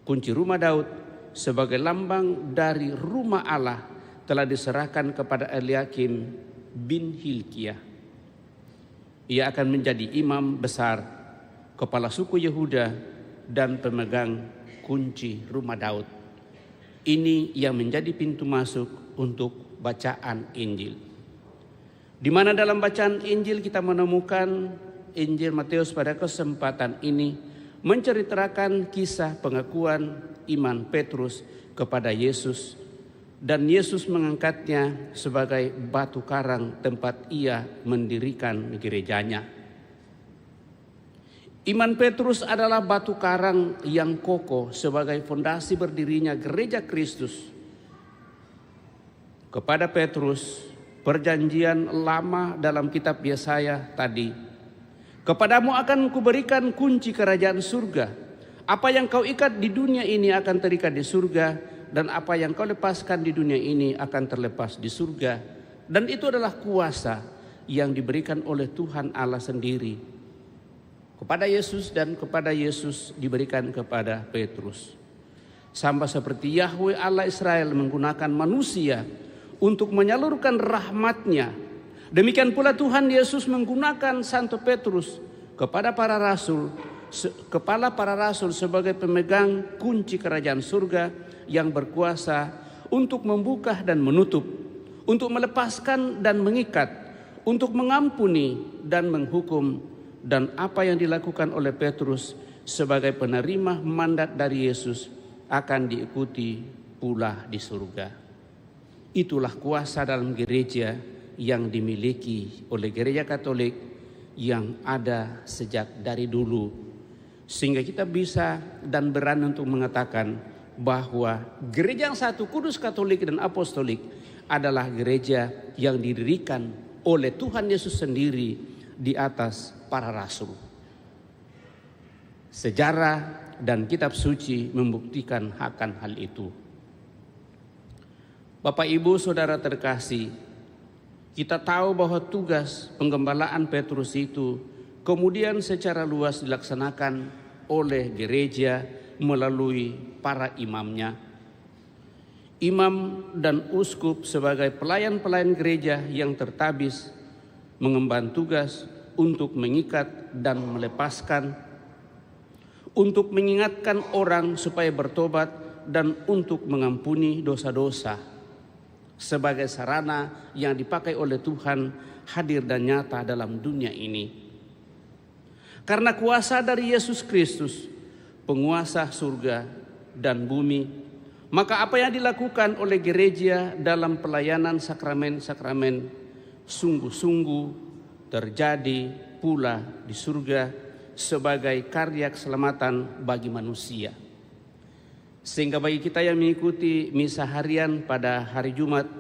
Speaker 5: Kunci rumah Daud sebagai lambang dari rumah Allah telah diserahkan kepada Eliakim bin Hilkia. Ia akan menjadi imam besar, kepala suku Yehuda dan pemegang kunci rumah Daud. Ini yang menjadi pintu masuk untuk bacaan Injil. Di mana dalam bacaan Injil kita menemukan Injil Matius pada kesempatan ini menceritakan kisah pengakuan iman Petrus kepada Yesus, dan Yesus mengangkatnya sebagai batu karang tempat ia mendirikan gerejanya. Iman Petrus adalah batu karang yang kokoh sebagai fondasi berdirinya gereja Kristus. Kepada Petrus, perjanjian lama dalam kitab Yesaya tadi, kepadamu akan kuberikan kunci kerajaan surga. Apa yang kau ikat di dunia ini akan terikat di surga, dan apa yang kau lepaskan di dunia ini akan terlepas di surga. Dan itu adalah kuasa yang diberikan oleh Tuhan Allah sendiri kepada Yesus, dan kepada Yesus diberikan kepada Petrus. Sama seperti Yahweh Allah Israel menggunakan manusia untuk menyalurkan rahmat-Nya, demikian pula Tuhan Yesus menggunakan Santo Petrus kepada para rasul, kepala para rasul sebagai pemegang kunci kerajaan surga yang berkuasa untuk membuka dan menutup, untuk melepaskan dan mengikat, untuk mengampuni dan menghukum. Dan apa yang dilakukan oleh Petrus sebagai penerima mandat dari Yesus akan diikuti pula di surga. Itulah kuasa dalam gereja yang dimiliki oleh gereja Katolik yang ada sejak dari dulu, sehingga kita bisa dan berani untuk mengatakan bahwa gereja yang satu, kudus, Katolik dan Apostolik adalah gereja yang didirikan oleh Tuhan Yesus sendiri di atas para rasul. Sejarah dan kitab suci membuktikan akan hal itu. Bapak Ibu Saudara terkasih, kita tahu bahwa tugas penggembalaan Petrus itu kemudian secara luas dilaksanakan oleh gereja melalui para imamnya. Imam dan uskup sebagai pelayan-pelayan gereja yang tertabis mengemban tugas untuk mengikat dan melepaskan, untuk mengingatkan orang supaya bertobat dan untuk mengampuni dosa-dosa sebagai sarana yang dipakai oleh Tuhan hadir dan nyata dalam dunia ini. Karena kuasa dari Yesus Kristus, penguasa surga dan bumi, maka apa yang dilakukan oleh gereja dalam pelayanan sakramen-sakramen sungguh-sungguh terjadi pula di surga sebagai karya keselamatan bagi manusia. Sehingga bagi kita yang mengikuti misa harian pada hari Jumat,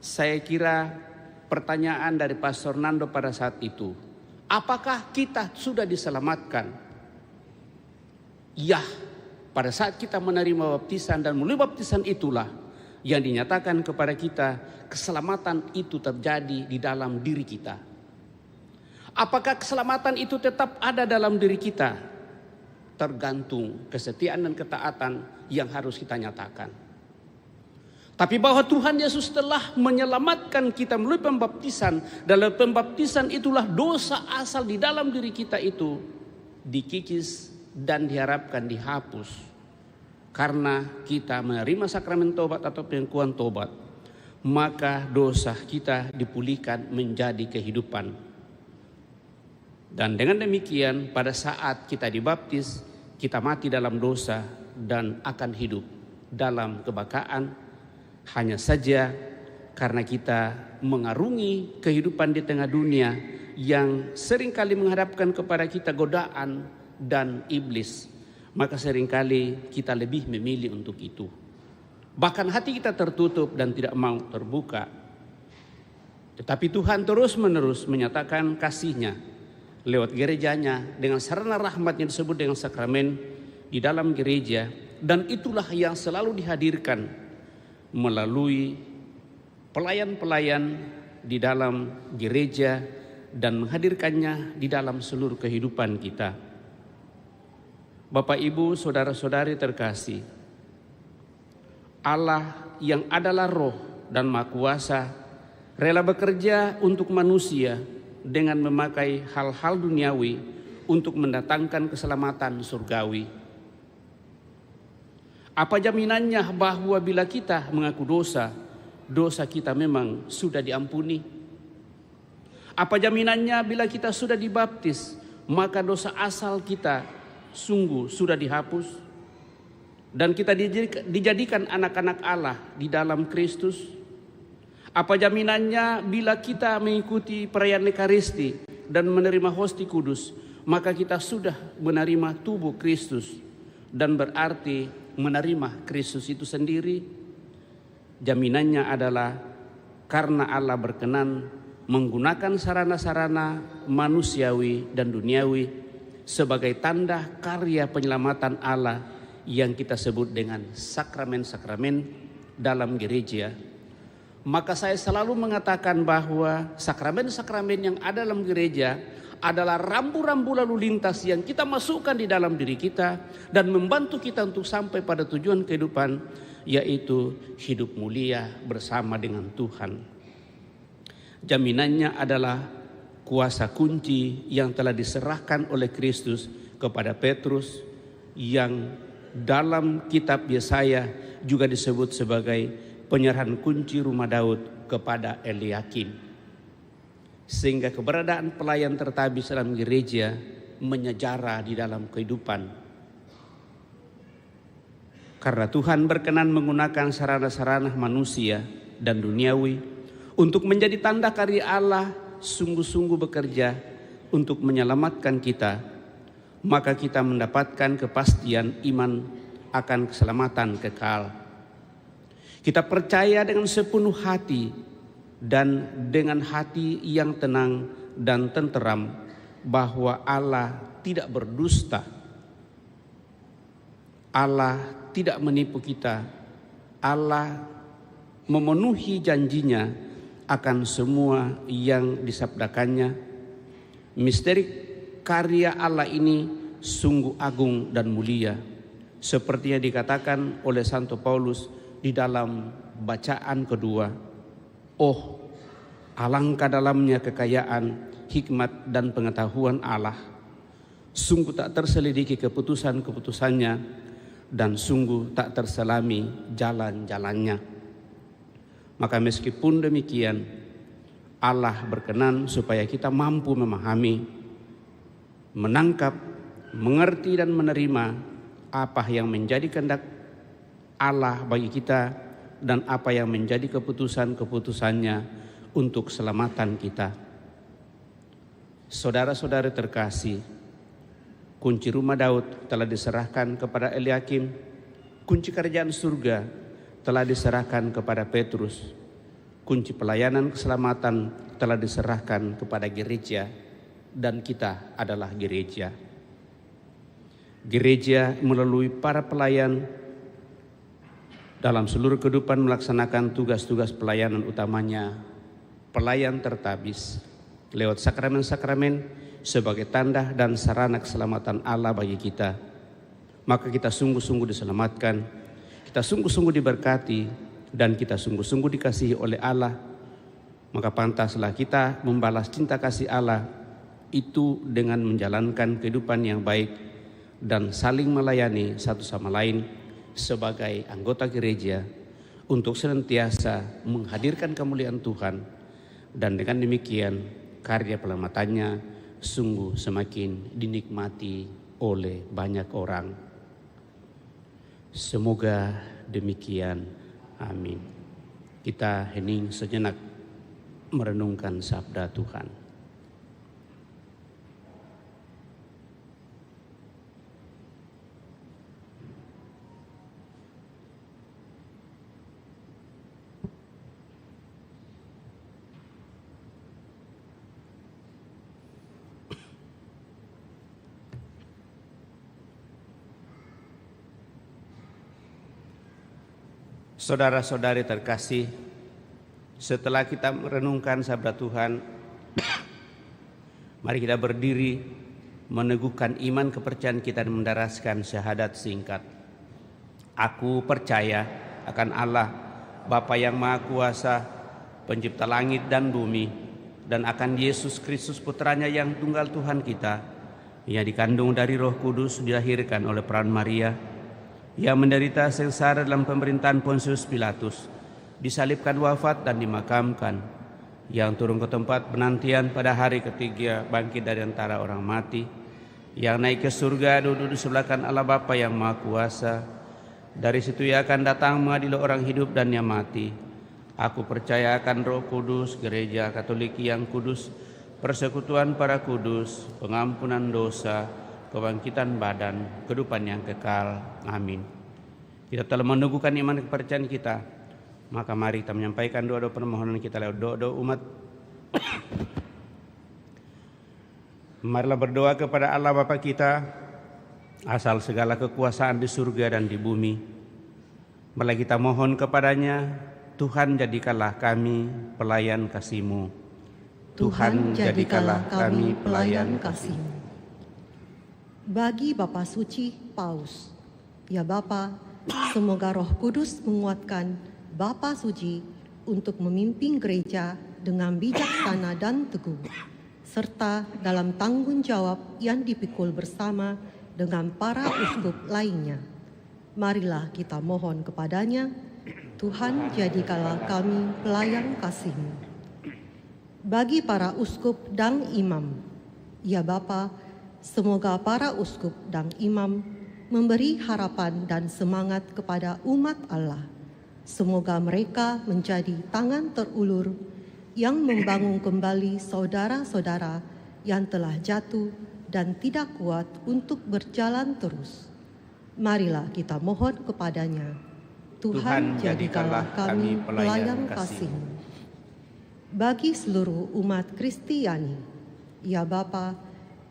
Speaker 5: saya kira pertanyaan dari Pastor Nando pada saat itu, apakah kita sudah diselamatkan? Ya, pada saat kita menerima baptisan dan melalui baptisan itulah yang dinyatakan kepada kita keselamatan itu terjadi di dalam diri kita. Apakah keselamatan itu tetap ada dalam diri kita? Tergantung kesetiaan dan ketaatan yang harus kita nyatakan. Tapi bahwa Tuhan Yesus telah menyelamatkan kita melalui pembaptisan, dalam pembaptisan itulah dosa asal di dalam diri kita itu dikikis dan diharapkan dihapus. Karena kita menerima sakramen tobat atau pengakuan tobat, maka dosa kita dipulihkan menjadi kehidupan. Dan dengan demikian pada saat kita dibaptis, kita mati dalam dosa dan akan hidup dalam kebakaan. Hanya saja karena kita mengarungi kehidupan di tengah dunia yang seringkali menghadapkan kepada kita godaan dan iblis, maka seringkali kita lebih memilih untuk itu. Bahkan hati kita tertutup dan tidak mau terbuka. Tetapi Tuhan terus-menerus menyatakan kasih-Nya lewat gerejanya dengan sarana rahmat yang disebut dengan sakramen di dalam gereja, dan itulah yang selalu dihadirkan melalui pelayan-pelayan di dalam gereja dan menghadirkannya di dalam seluruh kehidupan kita. Bapak, Ibu, saudara-saudari terkasih, Allah yang adalah Roh dan Maha Kuasa rela bekerja untuk manusia dengan memakai hal-hal duniawi untuk mendatangkan keselamatan surgawi. Apa jaminannya bahwa bila kita mengaku dosa, dosa kita memang sudah diampuni? Apa jaminannya bila kita sudah dibaptis, maka dosa asal kita sungguh sudah dihapus? Dan kita dijadikan anak-anak Allah di dalam Kristus? Apa jaminannya bila kita mengikuti perayaan Ekaristi dan menerima Hosti Kudus, maka kita sudah menerima tubuh Kristus dan berarti menerima Kristus itu sendiri? Jaminannya adalah karena Allah berkenan menggunakan sarana-sarana manusiawi dan duniawi sebagai tanda karya penyelamatan Allah yang kita sebut dengan sakramen-sakramen dalam gereja. Maka saya selalu mengatakan bahwa sakramen-sakramen yang ada dalam gereja adalah rambu-rambu lalu lintas yang kita masukkan di dalam diri kita dan membantu kita untuk sampai pada tujuan kehidupan, yaitu hidup mulia bersama dengan Tuhan. Jaminannya adalah kuasa kunci yang telah diserahkan oleh Kristus kepada Petrus, yang dalam kitab Yesaya juga disebut sebagai penyerahan kunci rumah Daud kepada Eliakim. Sehingga keberadaan pelayan tertabis dalam gereja menyejarah di dalam kehidupan. Karena Tuhan berkenan menggunakan sarana-sarana manusia dan duniawi untuk menjadi tanda karya Allah, sungguh-sungguh bekerja untuk menyelamatkan kita, maka kita mendapatkan kepastian iman akan keselamatan kekal. Kita percaya dengan sepenuh hati dan dengan hati yang tenang dan tenteram bahwa Allah tidak berdusta. Allah tidak menipu kita. Allah memenuhi janjinya akan semua yang disabdakannya. Misteri karya Allah ini sungguh agung dan mulia, seperti yang dikatakan oleh Santo Paulus di dalam bacaan kedua. Oh, alangkah dalamnya kekayaan, hikmat dan pengetahuan Allah. Sungguh tak terselidiki keputusan-keputusannya dan sungguh tak terselami jalan-jalannya. Maka meskipun demikian, Allah berkenan supaya kita mampu memahami, menangkap, mengerti dan menerima apa yang menjadi kehendak Allah bagi kita dan apa yang menjadi keputusan-keputusannya untuk keselamatan kita. Saudara-saudara terkasih, kunci rumah Daud telah diserahkan kepada Eliakim, kunci kerajaan surga telah diserahkan kepada Petrus, kunci pelayanan keselamatan telah diserahkan kepada gereja, dan kita adalah gereja. Gereja melalui para pelayan dalam seluruh kehidupan melaksanakan tugas-tugas pelayanan, utamanya pelayan tertabis lewat sakramen-sakramen sebagai tanda dan sarana keselamatan Allah bagi kita. Maka kita sungguh-sungguh diselamatkan, kita sungguh-sungguh diberkati, dan kita sungguh-sungguh dikasihi oleh Allah. Maka pantaslah kita membalas cinta kasih Allah itu dengan menjalankan kehidupan yang baik dan saling melayani satu sama lain sebagai anggota gereja untuk senantiasa menghadirkan kemuliaan Tuhan, dan dengan demikian karya penyelamatannya sungguh semakin dinikmati oleh banyak orang. Semoga demikian. Amin. Kita hening sejenak merenungkan sabda Tuhan. Saudara-saudari terkasih, setelah kita merenungkan sabda Tuhan, mari kita berdiri meneguhkan iman kepercayaan kita dan mendaraskan syahadat singkat. Aku percaya akan Allah, Bapa yang Maha Kuasa, pencipta langit dan bumi, dan akan Yesus Kristus putranya yang tunggal Tuhan kita, yang dikandung dari Roh Kudus, dilahirkan oleh peran Maria, yang menderita sengsara dalam pemerintahan Pontius Pilatus, disalibkan, wafat dan dimakamkan, yang turun ke tempat penantian pada hari ketiga, bangkit dari antara orang mati, yang naik ke surga, duduk di sebelah kanan Allah Bapa yang Maha Kuasa. Dari situ ia akan datang mengadili orang hidup dan yang mati. Aku percaya akan Roh Kudus, gereja Katolik yang kudus, persekutuan para kudus, pengampunan dosa, kebangkitan badan, kehidupan yang kekal. Amin. Kita telah meneguhkan iman kepercayaan kita, maka mari kita menyampaikan doa-doa permohonan kita lewat doa-doa umat. Marilah berdoa kepada Allah Bapa kita, asal segala kekuasaan di surga dan di bumi. Marilah kita mohon kepadanya Tuhan jadikanlah kami pelayan kasih-Mu. Tuhan jadikanlah kami pelayan kasih-Mu.
Speaker 9: Bagi Bapa Suci Paus, ya Bapa, semoga Roh Kudus menguatkan Bapa Suci untuk memimpin gereja dengan bijaksana dan teguh, serta dalam tanggung jawab yang dipikul bersama dengan para uskup lainnya. Marilah kita mohon kepadanya, Tuhan jadikanlah kami pelayan kasih-Mu. Bagi para uskup dan imam, ya Bapa, semoga para uskup dan imam memberi harapan dan semangat kepada umat Allah. Semoga mereka menjadi tangan terulur yang membangun kembali saudara-saudara yang telah jatuh dan tidak kuat untuk berjalan terus. Marilah kita mohon kepadanya, Tuhan jadikanlah kami pelayan kasih-Mu. Bagi seluruh umat Kristiani, ya Bapa,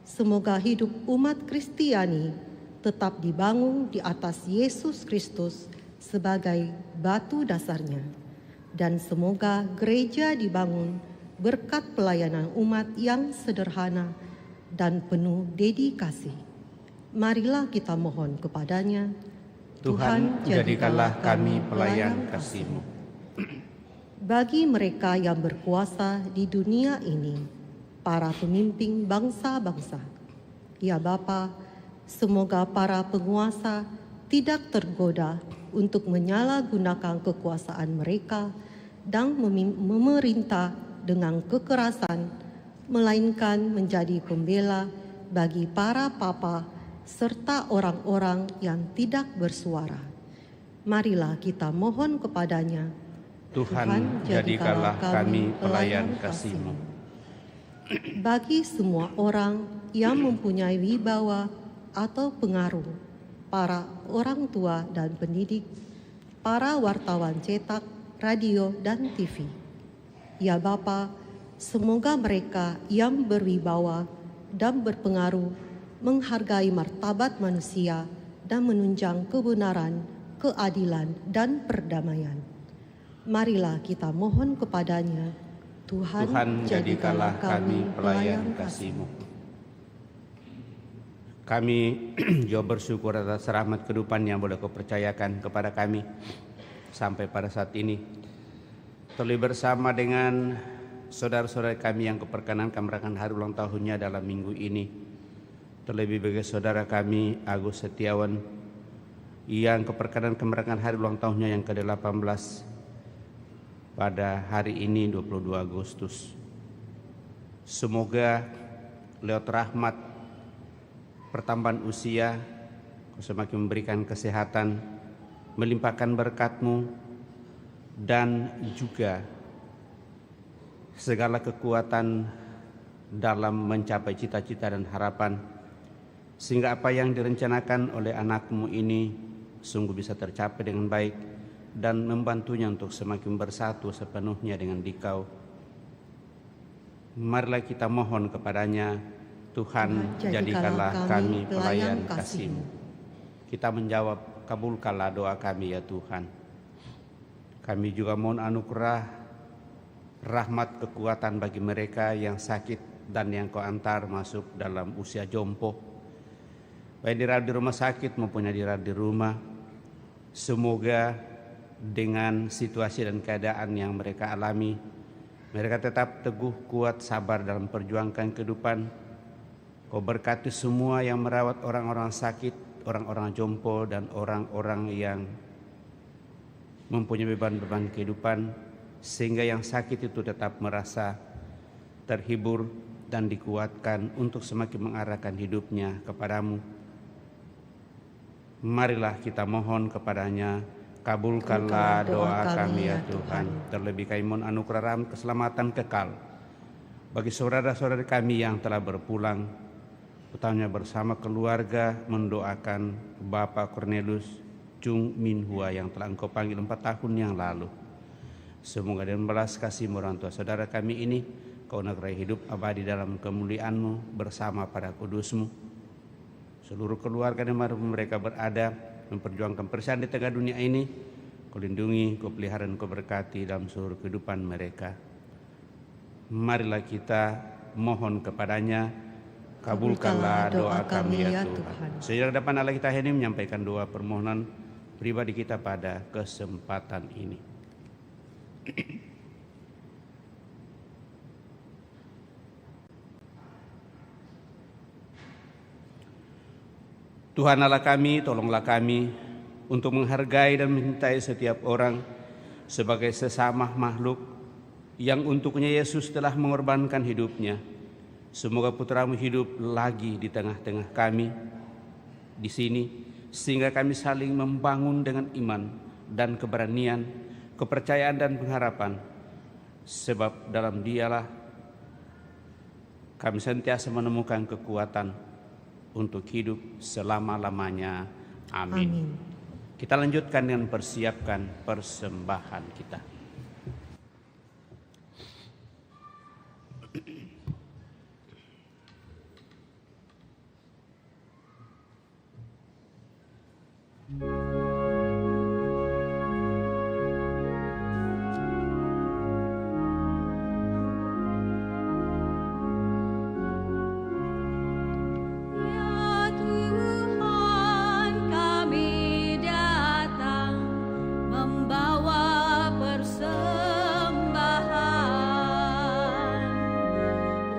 Speaker 9: semoga hidup umat Kristiani tetap dibangun di atas Yesus Kristus sebagai batu dasarnya. Dan semoga gereja dibangun berkat pelayanan umat yang sederhana dan penuh dedikasi. Marilah kita mohon kepadanya,
Speaker 5: Tuhan jadikanlah kami pelayan kasih-Mu.
Speaker 9: Bagi mereka yang berkuasa di dunia ini, para pemimpin bangsa-bangsa, ya Bapa, semoga para penguasa tidak tergoda untuk menyalahgunakan kekuasaan mereka dan memerintah dengan kekerasan, melainkan menjadi pembela bagi para papa serta orang-orang yang tidak bersuara. Marilah kita mohon kepadanya,
Speaker 5: Tuhan jadikanlah kami pelayan kasih-Mu.
Speaker 9: Bagi semua orang yang mempunyai wibawa atau pengaruh, para orang tua dan pendidik, para wartawan cetak, radio, dan TV. Ya Bapa, semoga mereka yang berwibawa dan berpengaruh menghargai martabat manusia dan menunjang kebenaran, keadilan, dan perdamaian. Marilah kita mohon kepadanya, Tuhan jadikanlah kami pelayan kasih-Mu.
Speaker 5: Kami juga bersyukur atas rahmat kehidupan yang boleh Kau percayakan kepada kami sampai pada saat ini. Terlebih bersama dengan saudara-saudara kami yang keperkenankan merayakan hari ulang tahunnya dalam minggu ini. Terlebih bagi saudara kami Agus Setiawan yang keperkenankan merayakan hari ulang tahunnya yang ke-18 pada hari ini 22 Agustus. Semoga lewat rahmat pertambahan usia, Kau semakin memberikan kesehatan, melimpahkan berkat-Mu, dan juga segala kekuatan dalam mencapai cita-cita dan harapan, sehingga apa yang direncanakan oleh anak-Mu ini sungguh bisa tercapai dengan baik dan membantunya untuk semakin bersatu sepenuhnya dengan Dikau. Marilah kita mohon kepadanya, Tuhan jadikanlah kami pelayan kasih-Mu. Kita menjawab, kabulkanlah doa kami ya Tuhan. Kami juga mohon anugerah, rahmat, kekuatan bagi mereka yang sakit dan yang Kau antar masuk dalam usia jompo, baik dirawat di rumah sakit maupun dirawat di rumah. Semoga dengan situasi dan keadaan yang mereka alami, mereka tetap teguh, kuat, sabar dalam perjuangkan kehidupan. Kau berkati semua yang merawat orang-orang sakit, orang-orang jompo, dan orang-orang yang mempunyai beban-beban kehidupan, sehingga yang sakit itu tetap merasa terhibur dan dikuatkan untuk semakin mengarahkan hidupnya kepadamu. Marilah kita mohon kepadanya, kabulkanlah doa kami ya Tuhan. Terlebih kami mohon anugerah rahmat keselamatan kekal bagi saudara-saudara kami yang telah berpulang, utamanya bersama keluarga mendoakan Bapak Cornelius Chung Min Hua yang telah Engkau panggil 4 tahun yang lalu. Semoga dengan belas kasih orang tua saudara kami ini, Kau nagerai hidup abadi dalam kemuliaan-Mu bersama pada kudus-Mu. Seluruh keluarga dimanapun mereka berada, memperjuangkan persatuan di tengah dunia ini, Kau lindungi, Kau pelihara, Kau berkati dalam seluruh kehidupan mereka. Marilah kita mohon kepadanya, kabulkanlah doa kami ya Tuhan. Sehingga dapat Allah kita ini menyampaikan doa permohonan pribadi kita pada kesempatan ini. Tuhan Allah kami, tolonglah kami untuk menghargai dan mencintai setiap orang sebagai sesama makhluk yang untuknya Yesus telah mengorbankan hidupnya. Semoga putra-Mu hidup lagi di tengah-tengah kami di sini, sehingga kami saling membangun dengan iman dan keberanian, kepercayaan dan pengharapan. Sebab dalam Dialah kami sentiasa menemukan kekuatan untuk hidup selama-lamanya. Amin. Kita lanjutkan dengan persiapkan persembahan kita.
Speaker 7: Ya Tuhan, kami datang membawa persembahan,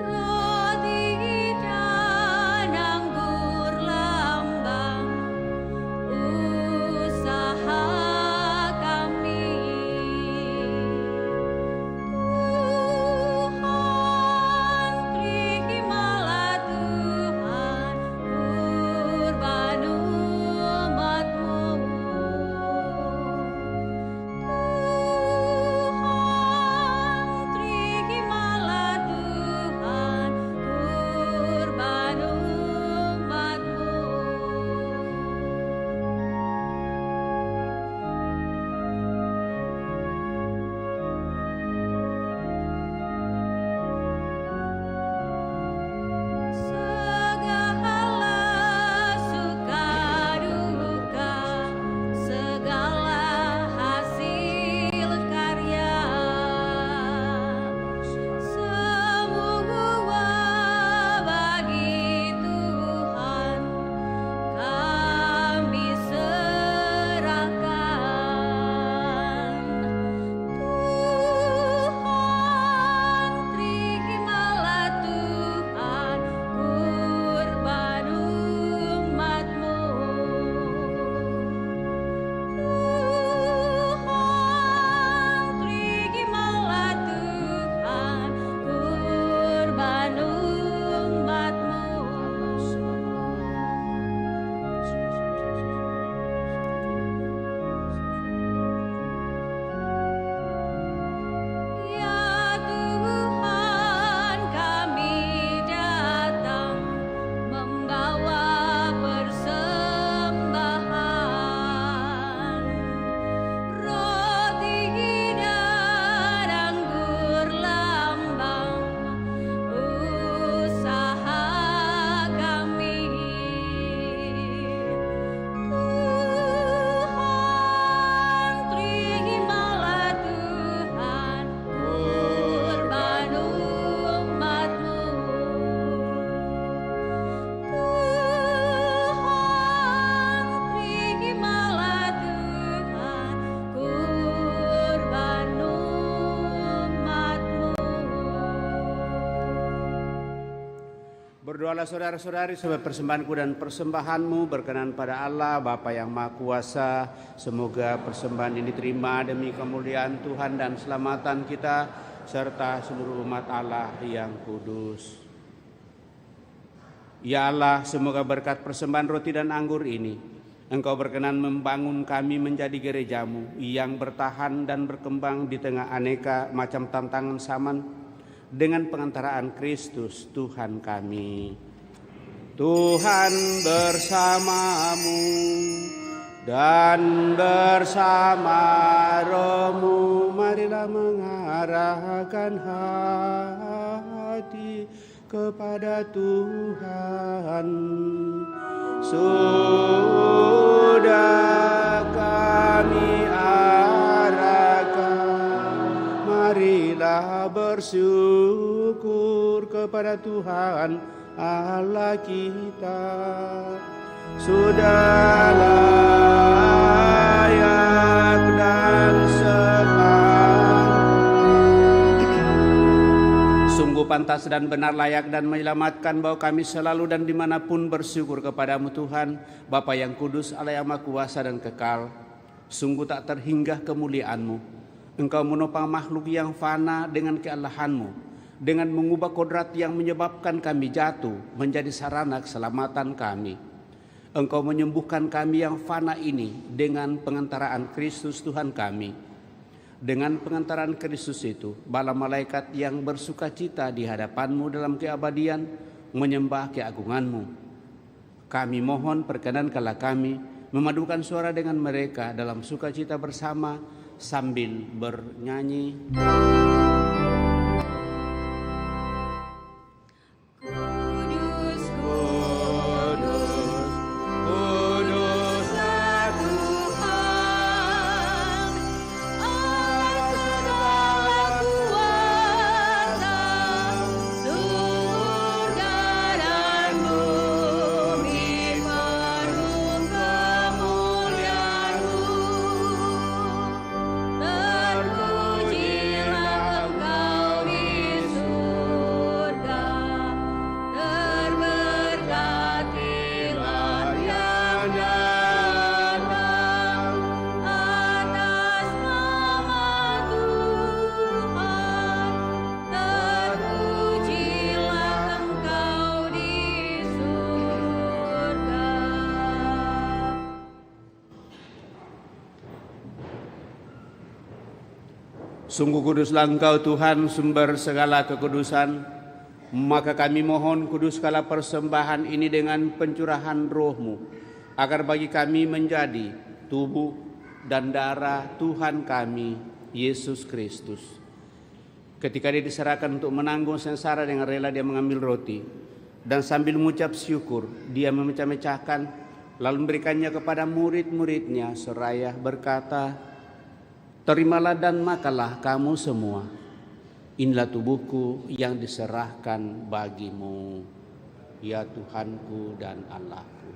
Speaker 7: roti dan anggur lambang usaha kami. Tuhan, terimalah Tuhan kurban umat-Mu. Tuhan, terimalah Tuhan kurban umat-Mu. Segala suka duka, segala hasil karya, semua bagi Tuhan kami serahkan. Tuhan, terimalah Tuhan kurban umat-Mu. Tuhan, terimalah Tuhan kurban umat-Mu. Ya Tuhan, kami datang membawa persembahan, roti dan anggur lambang usaha kami. Tuhan, terimalah Tuhan kurban umat-Mu. Tuhan, terimalah Tuhan kurban umat-Mu.
Speaker 5: Berdoalah saudara-saudari supaya persembahanku dan persembahanmu berkenan pada Allah Bapa yang Maha Kuasa. Semoga persembahan ini diterima demi kemuliaan Tuhan dan keselamatan kita serta seluruh umat Allah yang kudus. Ya Allah, semoga berkat persembahan roti dan anggur ini Engkau berkenan membangun kami menjadi gereja-Mu yang bertahan dan berkembang di tengah aneka macam tantangan zaman dengan pengantaraan Kristus Tuhan kami. Tuhan bersamamu dan bersama rohmu, marilah mengarahkan hati kepada Tuhan. Sudahkah kami arahkan. Marilah bersyukur kepada Tuhan Allah kita. Sudah layak dan sungguh pantas dan benar, layak dan menyelamatkan bahwa kami selalu dan dimanapun bersyukur kepadamu Tuhan, Bapa yang kudus, Allah yang maha kuasa dan kekal. Sungguh tak terhingga kemuliaanmu. Engkau menopang makhluk yang fana dengan keallahanmu, dengan mengubah kodrat yang menyebabkan kami jatuh menjadi sarana keselamatan kami. Engkau menyembuhkan kami yang fana ini dengan pengantaraan Kristus Tuhan kami. Dengan pengantaraan Kristus itu, bala malaikat yang bersukacita di hadapanmu dalam keabadian menyembah keagunganmu. Kami mohon perkenankanlah kami memadukan suara dengan mereka dalam sukacita bersama sambil bernyanyi. Sungguh kuduslah Engkau Tuhan, sumber segala kekudusan. Maka kami mohon kuduskanlah persembahan ini dengan pencurahan roh-Mu, agar bagi kami menjadi tubuh dan darah Tuhan kami, Yesus Kristus. Ketika Dia diserahkan untuk menanggung sengsara, dengan rela Dia mengambil roti, dan sambil mengucap syukur, Dia memecah-mecahkan, lalu memberikannya kepada murid-muridnya, seraya berkata, "Terimalah dan makanlah kamu semua. Inilah tubuhku yang diserahkan bagimu, ya Tuhanku dan Allahku."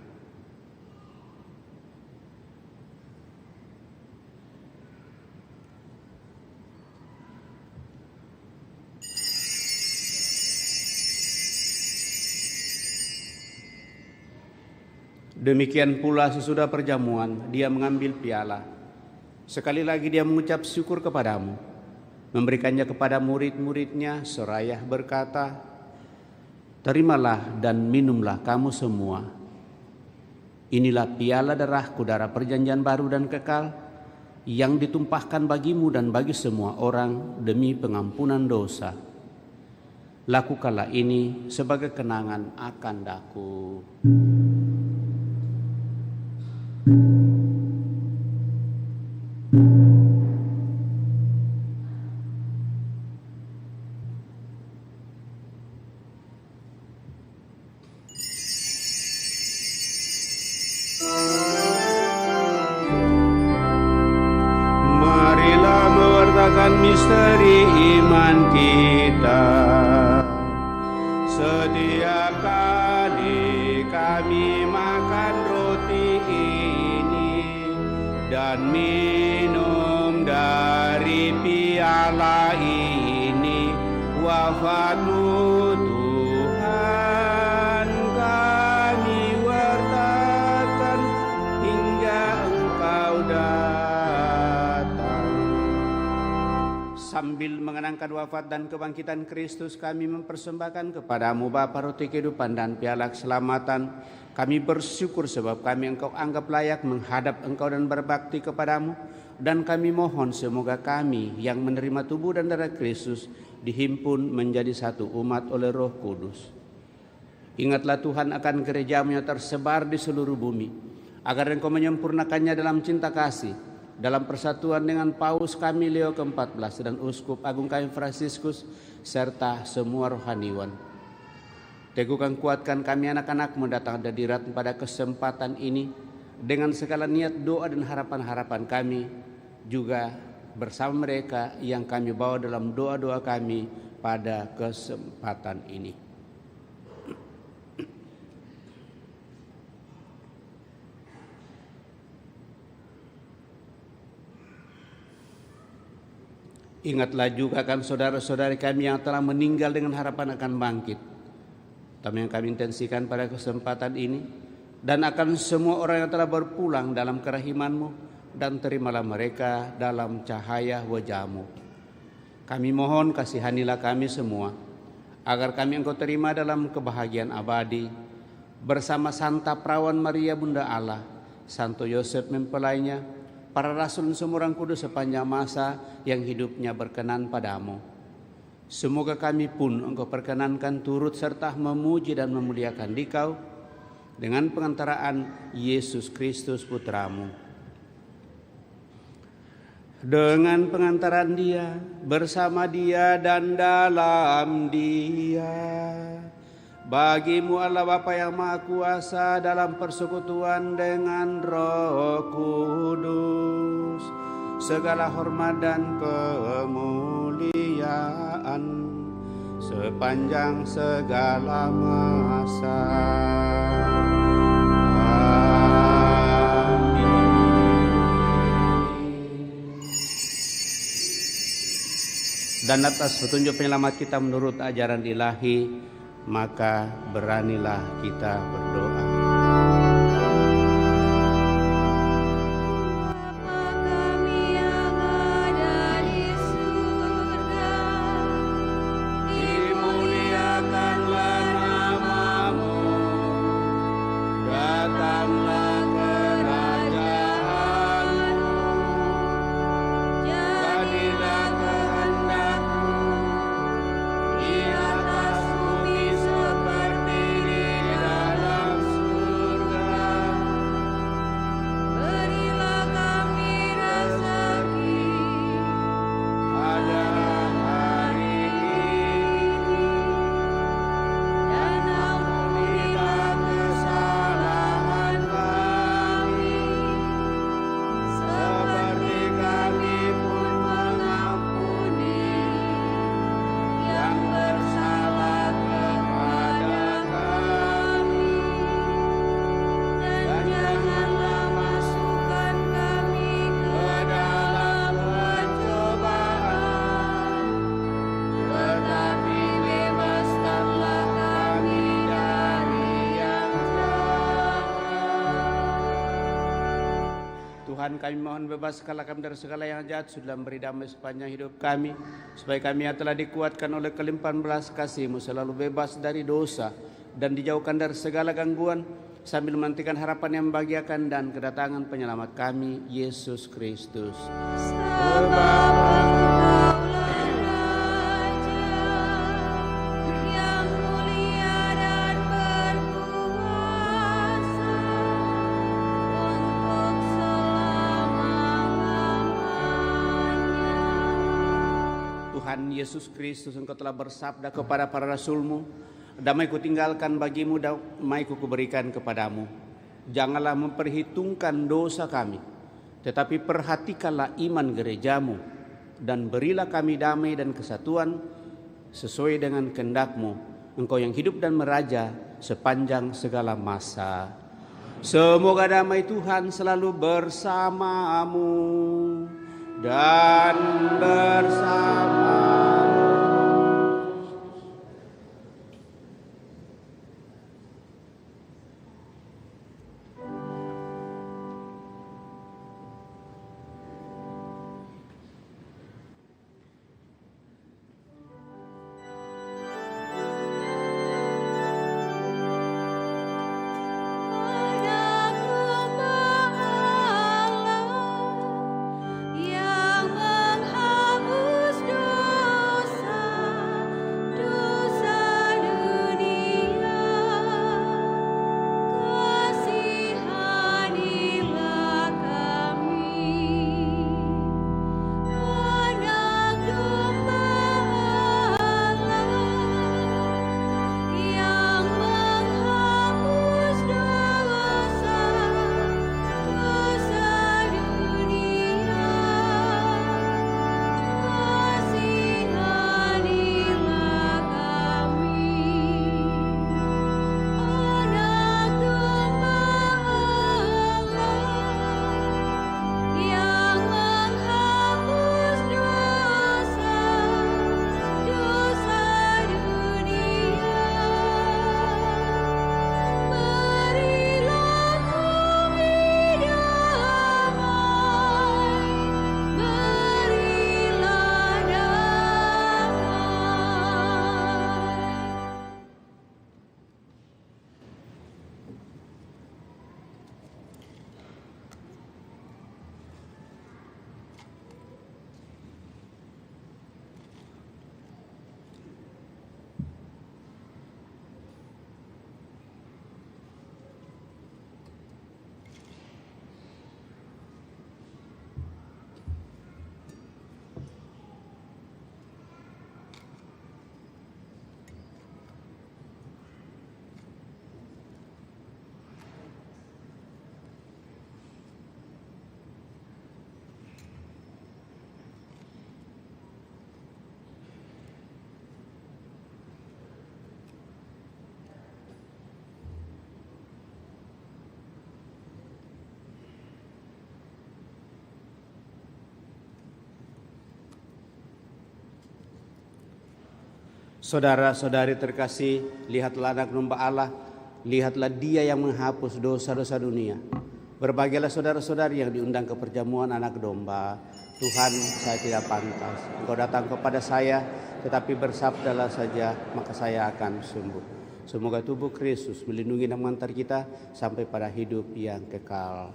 Speaker 5: Demikian pula sesudah perjamuan, Dia mengambil piala. Sekali lagi Dia mengucap syukur kepadamu, memberikannya kepada murid-muridnya, seraya berkata, "Terimalah dan minumlah kamu semua. Inilah piala darahku, darah perjanjian baru dan kekal, yang ditumpahkan bagimu dan bagi semua orang demi pengampunan dosa. Lakukanlah ini sebagai kenangan akan daku."
Speaker 10: Marilah mewartakan misteri iman kita. Setiap kali kami makan roti ini dan minum dari piala ini, wafat-Mu Tuhan kami wartakan hingga Engkau datang.
Speaker 5: Sambil mengenangkan wafat dan kebangkitan Kristus, kami mempersembahkan kepadamu Bapa roti kehidupan dan piala keselamatan. Kami bersyukur sebab kami Engkau anggap layak menghadap Engkau dan berbakti kepadamu. Dan kami mohon semoga kami yang menerima tubuh dan darah Kristus dihimpun menjadi satu umat oleh Roh Kudus. Ingatlah Tuhan akan gereja-Mu yang tersebar di seluruh bumi, agar Engkau menyempurnakannya dalam cinta kasih, dalam persatuan dengan Paus kami Leo ke-14 dan Uskup Agung kami Fransiskus, serta semua rohaniwan. Teguhkan kuatkan kami anak-anak-Mu datang hadirat pada kesempatan ini, dengan segala niat doa dan harapan-harapan kami, juga bersama mereka yang kami bawa dalam doa-doa kami pada kesempatan ini. Ingatlah juga kan saudara-saudari kami yang telah meninggal dengan harapan akan bangkit. Yang kami intensikan pada kesempatan ini, dan akan semua orang yang telah berpulang dalam kerahiman-Mu, dan terimalah mereka dalam cahaya wajah-Mu. Kami mohon kasihanilah kami semua, agar kami Engkau terima dalam kebahagiaan abadi, bersama Santa Perawan Maria Bunda Allah, Santo Yosef mempelainya, para rasul dan semua orang kudus sepanjang masa yang hidupnya berkenan padamu. Semoga kami pun Engkau perkenankan turut serta memuji dan memuliakan Dikau dengan pengantaraan Yesus Kristus Putramu. Dengan pengantaran Dia, bersama Dia dan dalam Dia, bagi-Mu Allah Bapa yang Maha Kuasa dalam persekutuan dengan Roh Kudus, segala hormat dan kemuliaan sepanjang segala masa. Dan atas petunjuk penyelamat kita menurut ajaran ilahi, maka beranilah kita berdoa. Tuhan, kami mohon bebaskanlah kami dari segala yang jahat, sudah beri damai sepanjang hidup kami, supaya kami yang telah dikuatkan oleh kelimpahan belas kasih-Mu selalu bebas dari dosa dan dijauhkan dari segala gangguan, sambil menantikan harapan yang membahagiakan dan kedatangan penyelamat kami, Yesus Kristus. Tuhan Yesus Kristus, Engkau telah bersabda kepada para rasul-Mu, damai-Ku tinggalkan bagi-Mu, damai-Ku kuberikan kepadamu. Janganlah memperhitungkan dosa kami, tetapi perhatikanlah iman gereja-Mu, dan berilah kami damai dan kesatuan sesuai dengan kehendak-Mu, Engkau yang hidup dan meraja sepanjang segala masa. Semoga damai Tuhan selalu bersamamu dan bersama.
Speaker 7: Yang menghapus
Speaker 5: Saudara-saudari terkasih, lihatlah anak domba Allah, lihatlah Dia yang menghapus dosa-dosa dunia. Berbahagialah saudara-saudari yang diundang ke perjamuan anak domba. Tuhan, saya tidak pantas. Engkau datang kepada saya, tetapi bersabdalah saja, maka saya akan sembuh. Semoga tubuh Kristus melindungi dan mengantar kita sampai pada hidup yang kekal.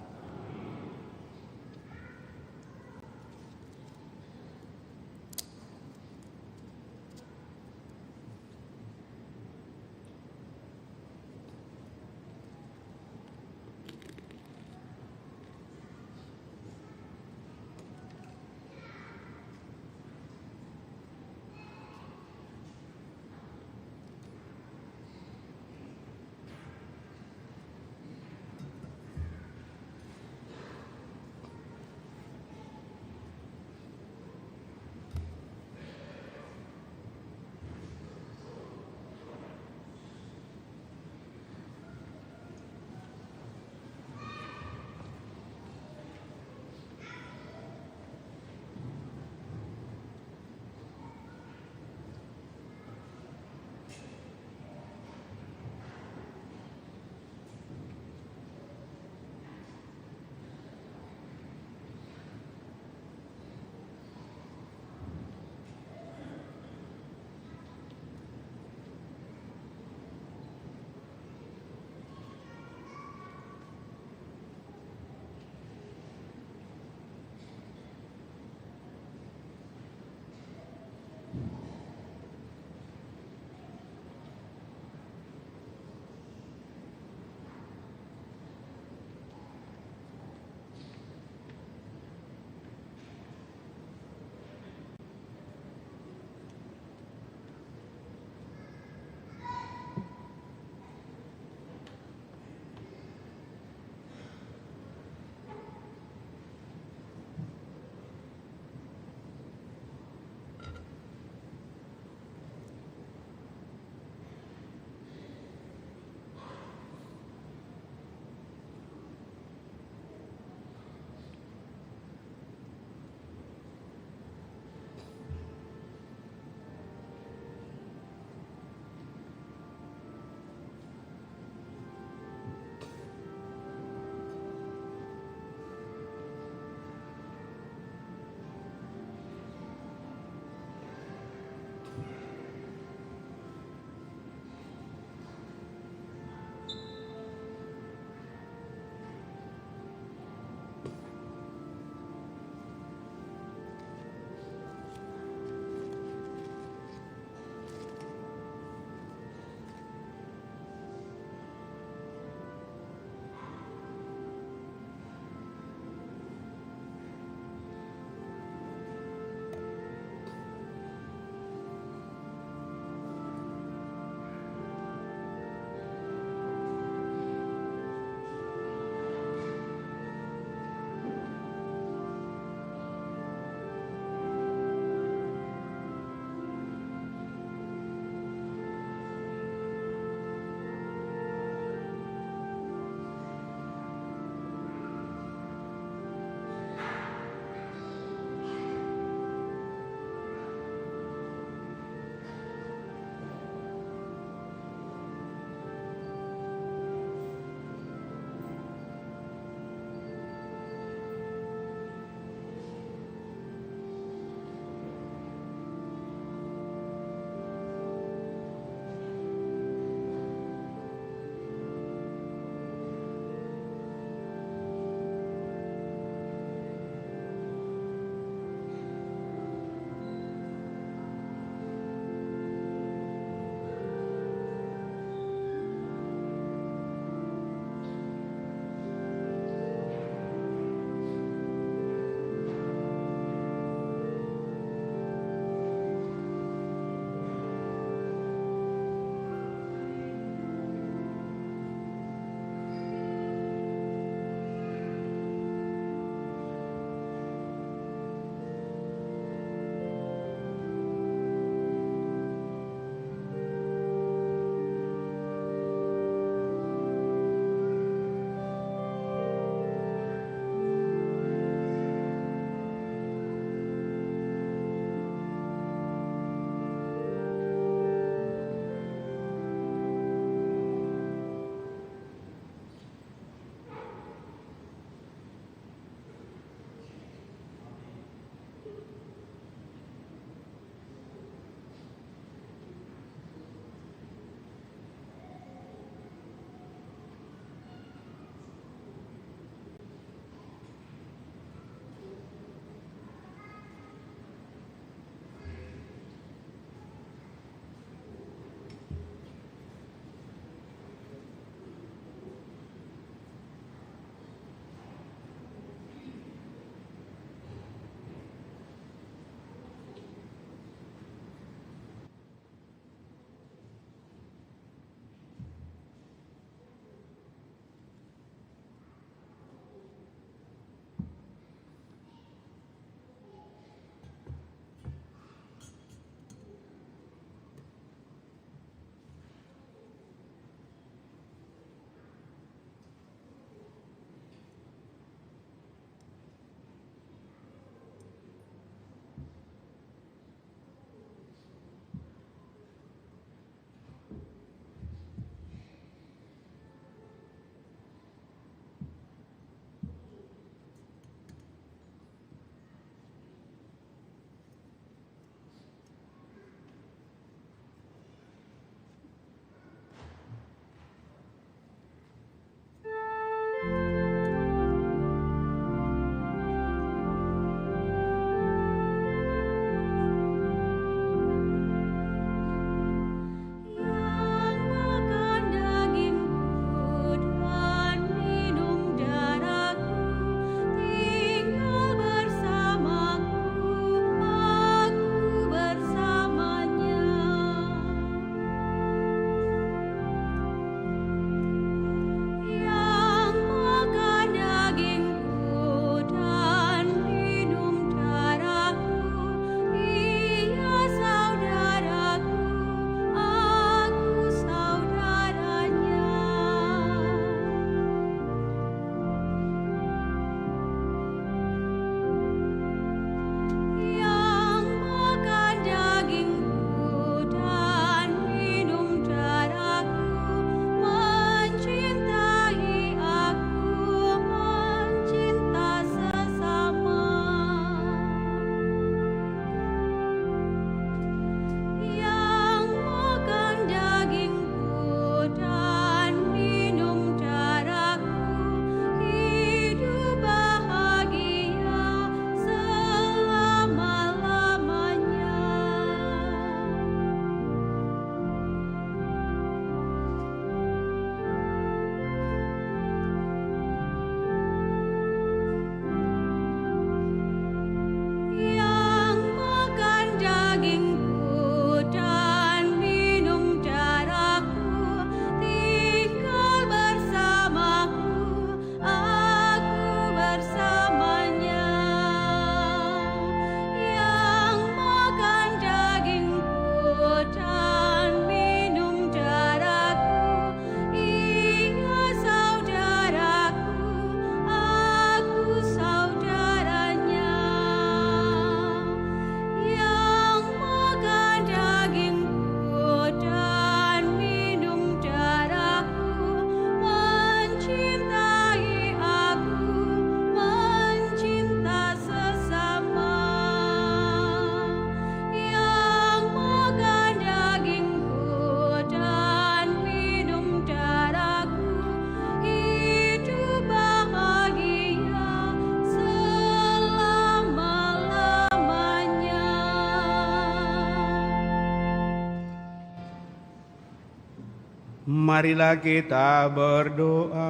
Speaker 10: Marilah kita berdoa.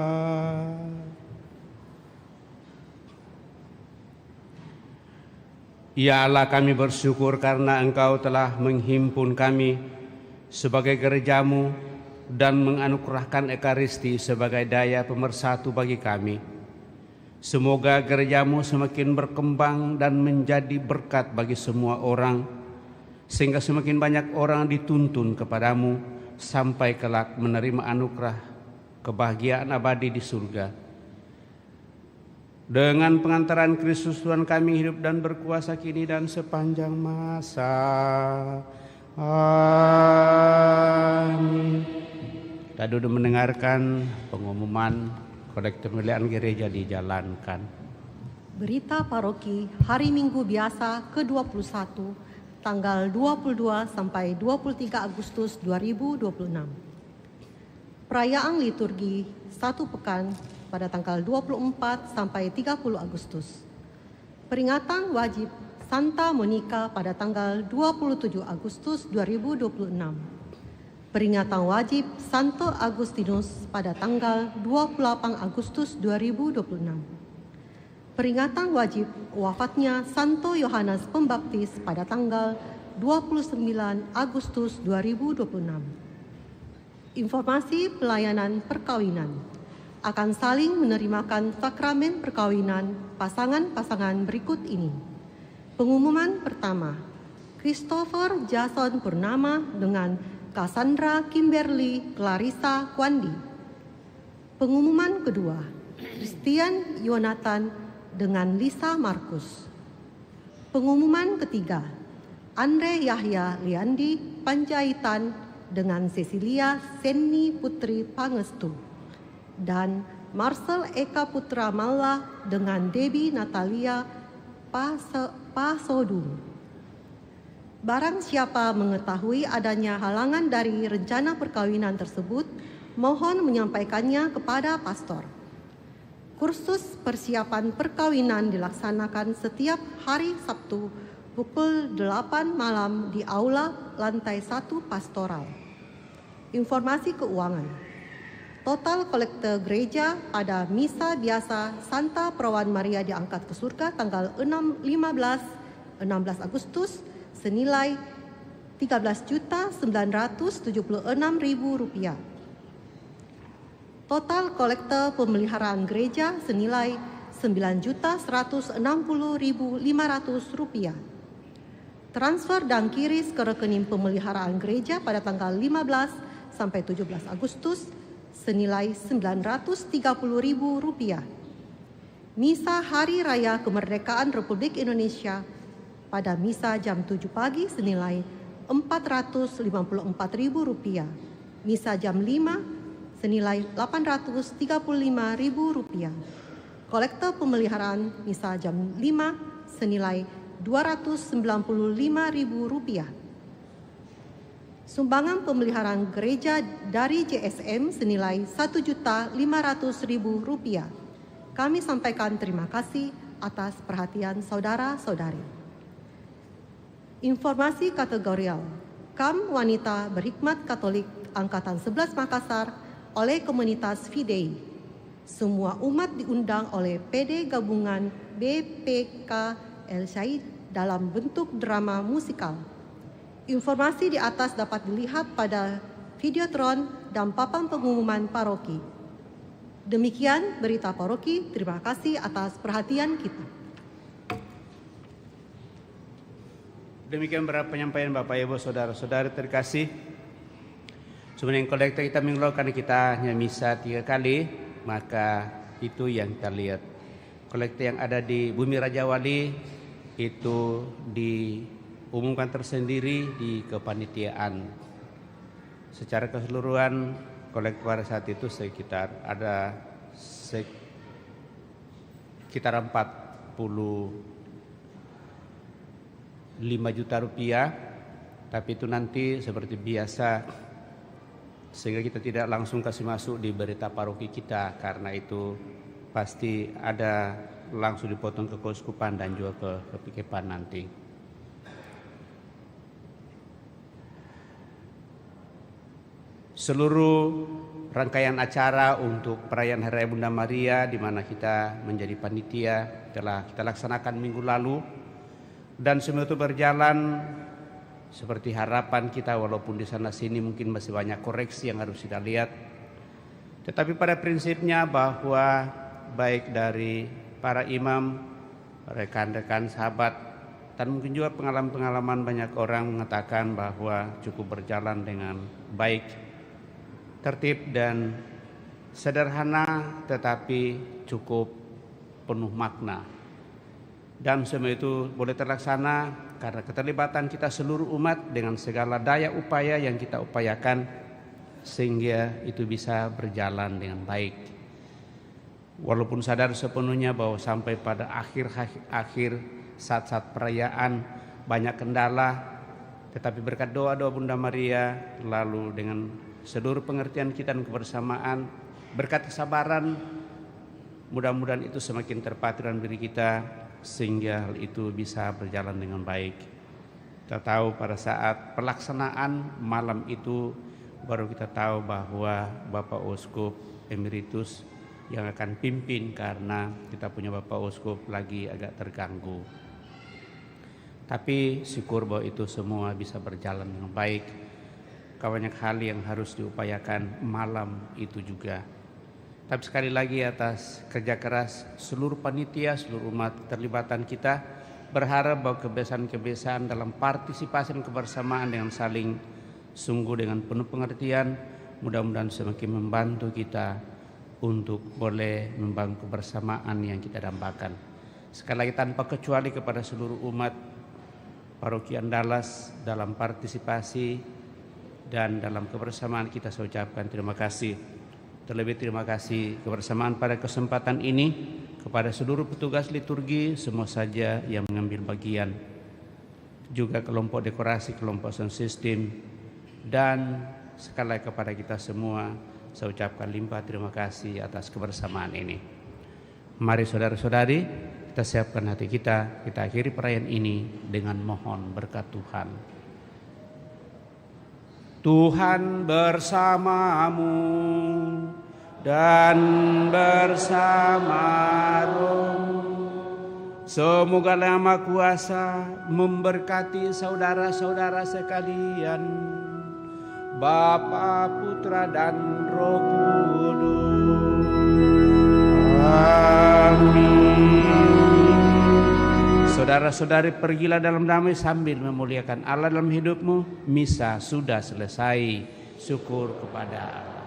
Speaker 10: Ya Allah, kami bersyukur karena Engkau telah menghimpun kami sebagai gereja-Mu dan menganugerahkan Ekaristi sebagai daya pemersatu bagi kami. Semoga gereja-Mu semakin berkembang dan menjadi berkat bagi semua orang, sehingga semakin banyak orang dituntun kepadamu sampai kelak menerima anugerah kebahagiaan abadi di surga. Dengan pengantaran Kristus Tuhan kami hidup dan berkuasa kini dan sepanjang masa. Amin. Kita duduk mendengarkan pengumuman kolektif pemilihan gereja dijalankan.
Speaker 9: Berita paroki hari Minggu biasa ke-21 tanggal 22 sampai 23 Agustus 2026. Perayaan liturgi satu pekan pada tanggal 24 sampai 30 Agustus. Peringatan wajib Santa Monica pada tanggal 27 Agustus 2026. Peringatan wajib Santo Agustinus pada tanggal 28 Agustus 2026. Peringatan wajib wafatnya Santo Yohanes Pembaptis pada tanggal 29 Agustus 2026. Informasi pelayanan perkawinan akan saling menerimakan sakramen perkawinan pasangan-pasangan berikut ini. Pengumuman pertama, Christopher Jason Purnama dengan Cassandra Kimberly Clarissa Kwandi. Pengumuman kedua, Christian Yonatan dengan Lisa Markus. Pengumuman ketiga, Andre Yahya Liandi Panjaitan dengan Cecilia Seni Putri Pangestu. Dan Marcel Eka Putra Malla dengan Debbie Natalia Pasodun. Barang siapa mengetahui adanya halangan dari rencana perkawinan tersebut, mohon menyampaikannya kepada pastor. Kursus persiapan perkawinan dilaksanakan setiap hari Sabtu pukul 8 malam di aula lantai 1 pastoral. Informasi keuangan. Total kolekte gereja pada misa biasa Santa Perawan Maria diangkat ke surga tanggal 16 Agustus senilai Rp13.976.000. Total kolekte pemeliharaan gereja senilai Rp9.160.500. Transfer dan kiris ke rekening pemeliharaan gereja pada tanggal 15 sampai 17 Agustus senilai Rp930.000. Misa Hari Raya Kemerdekaan Republik Indonesia pada misa jam 7 pagi senilai Rp454.000. Misa jam 5 senilai Rp835.000. Kolekte pemeliharaan misa jam 5 senilai Rp295.000. Sumbangan pemeliharaan gereja dari JSM senilai Rp1.500.000. Kami sampaikan terima kasih atas perhatian saudara-saudari. Informasi kategorial, KAM Wanita Berhikmat Katolik Angkatan 11 Makassar oleh komunitas Fidei. Semua umat diundang oleh PD Gabungan BPK El Syahid dalam bentuk drama musikal. Informasi di atas dapat dilihat pada videotron dan papan pengumuman paroki. Demikian berita paroki. Terima kasih atas perhatian kita.
Speaker 10: Demikian beberapa penyampaian Bapak Ibu Saudara-saudara terkasih. Sebenarnya kolektor kita minggu karena kita hanya misa 3 kali, maka itu yang kita lihat. Kolektor yang ada di Bumi Raja Wali itu diumumkan tersendiri di kepanitiaan. Secara keseluruhan kolektor saat itu sekitar 45 juta rupiah, tapi itu nanti seperti biasa sehingga kita tidak langsung kasih masuk di berita paroki kita, karena itu pasti ada langsung dipotong ke keuskupan dan juga ke kepikepan nanti.
Speaker 5: seluruh rangkaian acara untuk perayaan Hari Raya Bunda Maria di mana kita menjadi panitia telah kita laksanakan minggu lalu, dan semua itu berjalan seperti harapan kita, walaupun di sana sini mungkin masih banyak koreksi yang harus kita lihat. Tetapi pada prinsipnya bahwa baik dari para imam, rekan-rekan sahabat, dan mungkin juga pengalaman-pengalaman banyak orang mengatakan bahwa cukup berjalan dengan baik, tertib dan sederhana tetapi cukup penuh makna. Dan semua itu boleh terlaksana karena keterlibatan kita seluruh umat dengan segala daya upaya yang kita upayakan, sehingga itu bisa berjalan dengan baik. Walaupun sadar sepenuhnya bahwa sampai pada akhir saat-saat perayaan banyak kendala, tetapi berkat doa-doa Bunda Maria, lalu dengan seluruh pengertian kita dan kebersamaan, berkat kesabaran, mudah-mudahan itu semakin terpatri dalam diri kita, sehingga hal itu bisa berjalan dengan baik. Kita tahu pada saat pelaksanaan malam itu baru kita tahu bahwa Bapak Uskup Emeritus yang akan pimpin, karena kita punya Bapak Uskup lagi agak terganggu. Tapi syukur bahwa itu semua bisa berjalan dengan baik. Banyak hal yang harus diupayakan malam itu juga. Tapi sekali lagi atas kerja keras seluruh panitia, seluruh umat, keterlibatan kita, berharap bahwa kebiasaan-kebiasaan dalam partisipasi dan kebersamaan dengan saling sungguh dengan penuh pengertian, mudah-mudahan semakin membantu kita untuk boleh membangun kebersamaan yang kita dambakan. Sekali lagi tanpa kecuali kepada seluruh umat Paroki Andalas dalam partisipasi dan dalam kebersamaan kita saya ucapkan terima kasih. Terlebih terima kasih kebersamaan pada kesempatan ini kepada seluruh petugas liturgi semua saja yang mengambil bagian, juga kelompok dekorasi, kelompok sound system, dan sekali lagi kepada kita semua saya ucapkan limpah terima kasih atas kebersamaan ini. Mari saudara-saudari, kita siapkan hati kita akhiri perayaan ini dengan mohon berkat Tuhan. Tuhan bersamamu dan bersama rohmu. Semoga Allah Maha Kuasa memberkati saudara-saudara sekalian, Bapa, Putra, dan Roh Kudus. Amin. Saudara-saudari, pergilah dalam damai sambil memuliakan Allah dalam hidupmu. Misa sudah selesai. Syukur kepada Allah.